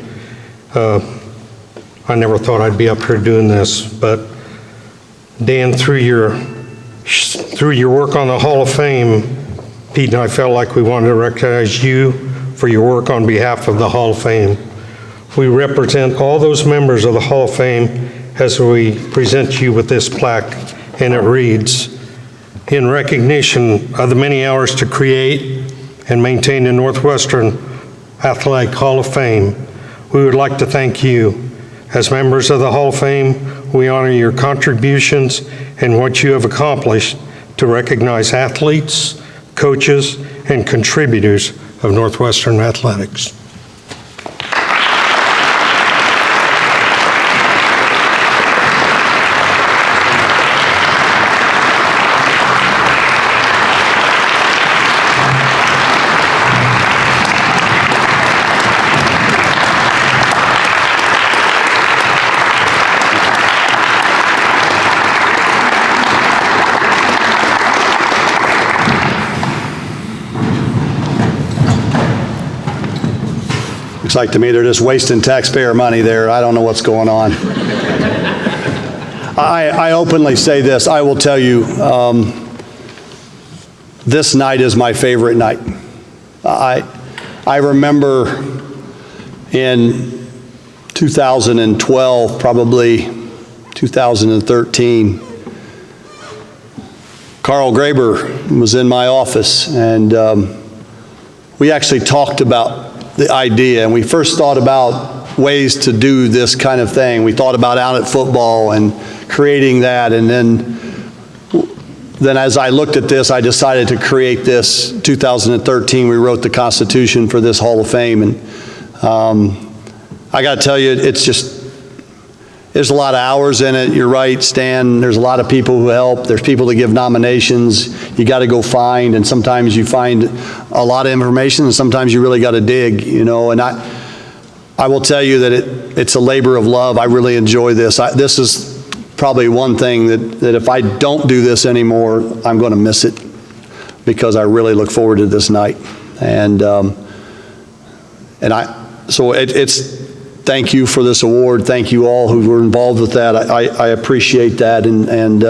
Speaker 11: I never thought I'd be up here doing this, but Dan, through your work on the Hall of Fame, Pete and I felt like we wanted to recognize you for your work on behalf of the Hall of Fame. We represent all those members of the Hall of Fame as we present you with this plaque, and it reads, "In recognition of the many hours to create and maintain the Northwestern Athletic Hall of Fame, we would like to thank you. As members of the Hall of Fame, we honor your contributions and what you have accomplished to recognize athletes, coaches, and contributors of Northwestern athletics."
Speaker 1: Looks like to me they're just wasting taxpayer money there. I don't know what's going on. I openly say this. I will tell you, this night is my favorite night. I remember in 2012, probably 2013. Carl Graber was in my office, and we actually talked about the idea, and we first thought about ways to do this kind of thing. We thought about Out at Football and creating that, and then as I looked at this, I decided to create this. 2013, we wrote the Constitution for this Hall of Fame, and I got to tell you, it's just, there's a lot of hours in it. You're right, Stan. There's a lot of people who help. There's people that give nominations. You got to go find, and sometimes you find a lot of information, and sometimes you really got to dig, you know. And I will tell you that it's a labor of love. I really enjoy this. This is probably one thing that if I don't do this anymore, I'm going to miss it, because I really look forward to this night. So it's thank you for this award. Thank you all who were involved with that. I appreciate that, and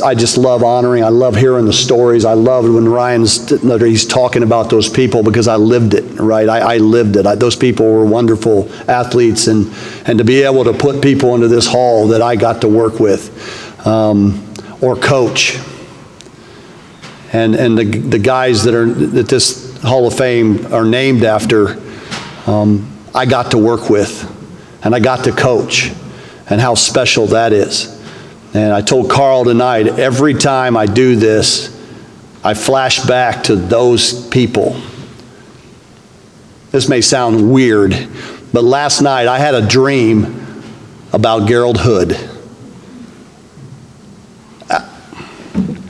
Speaker 1: I just love honoring. I love hearing the stories. I love when he's talking about those people, because I lived it, right? I lived it. Those people were wonderful athletes, and to be able to put people into this hall that I got to work with or coach, and the guys that this Hall of Fame are named after, I got to work with, and I got to coach, and how special that is. And I told Carl tonight, every time I do this, I flash back to those people. This may sound weird, but last night I had a dream about Gerald Hood. I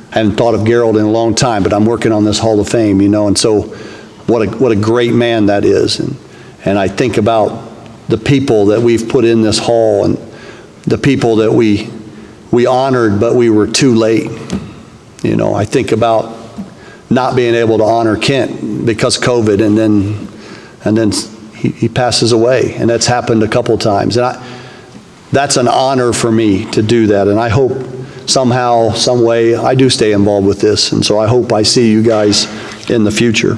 Speaker 1: hadn't thought of Gerald in a long time, but I'm working on this Hall of Fame, you know, and so what a great man that is. And I think about the people that we've put in this hall, and the people that we honored, but we were too late. You know, I think about not being able to honor Kent because of COVID, and then he passes away, and that's happened a couple times. And that's an honor for me to do that, and I hope somehow, some way, I do stay involved with this, and so I hope I see you guys in the future.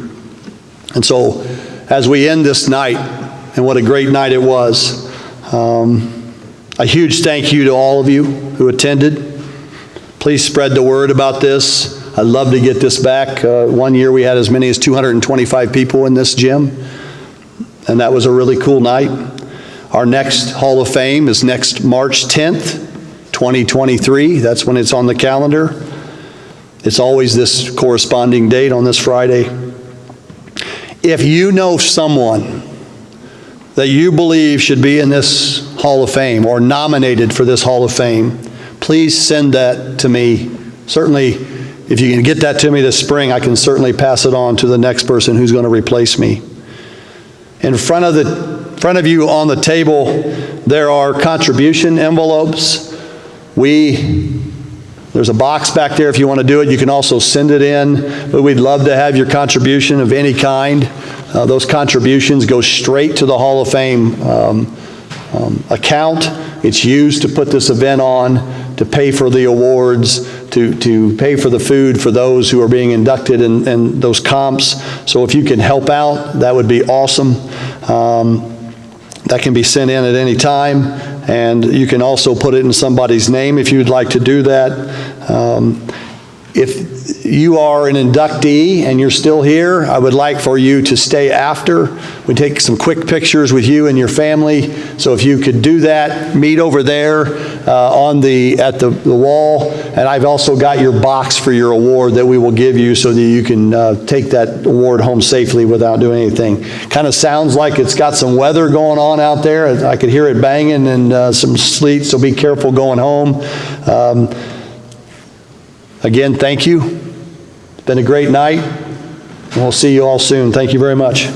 Speaker 1: And so, as we end this night, and what a great night it was, a huge thank you to all of you who attended. Please spread the word about this. I'd love to get this back. One year we had as many as 225 people in this gym, and that was a really cool night. Our next Hall of Fame is next March 10th, 2023. That's when it's on the calendar. It's always this corresponding date on this Friday. If you know someone that you believe should be in this Hall of Fame or nominated for this Hall of Fame, please send that to me. Certainly, if you can get that to me this spring, I can certainly pass it on to the next person who's going to replace me. In front of you on the table, there are contribution envelopes. There's a box back there if you want to do it. You can also send it in, but we'd love to have your contribution of any kind. Those contributions go straight to the Hall of Fame account. It's used to put this event on, to pay for the awards, to pay for the food for those who are being inducted in those comps. So if you can help out, that would be awesome. That can be sent in at any time, and you can also put it in somebody's name if you'd like to do that. If you are an inductee and you're still here, I would like for you to stay after. We take some quick pictures with you and your family. So if you could do that, meet over there at the wall. And I've also got your box for your award that we will give you so that you can take that award home safely without doing anything. Kind of sounds like it's got some weather going on out there. I could hear it banging and some sleet, so be careful going home. Again, thank you. It's been a great night. We'll see you all soon. Thank you very much.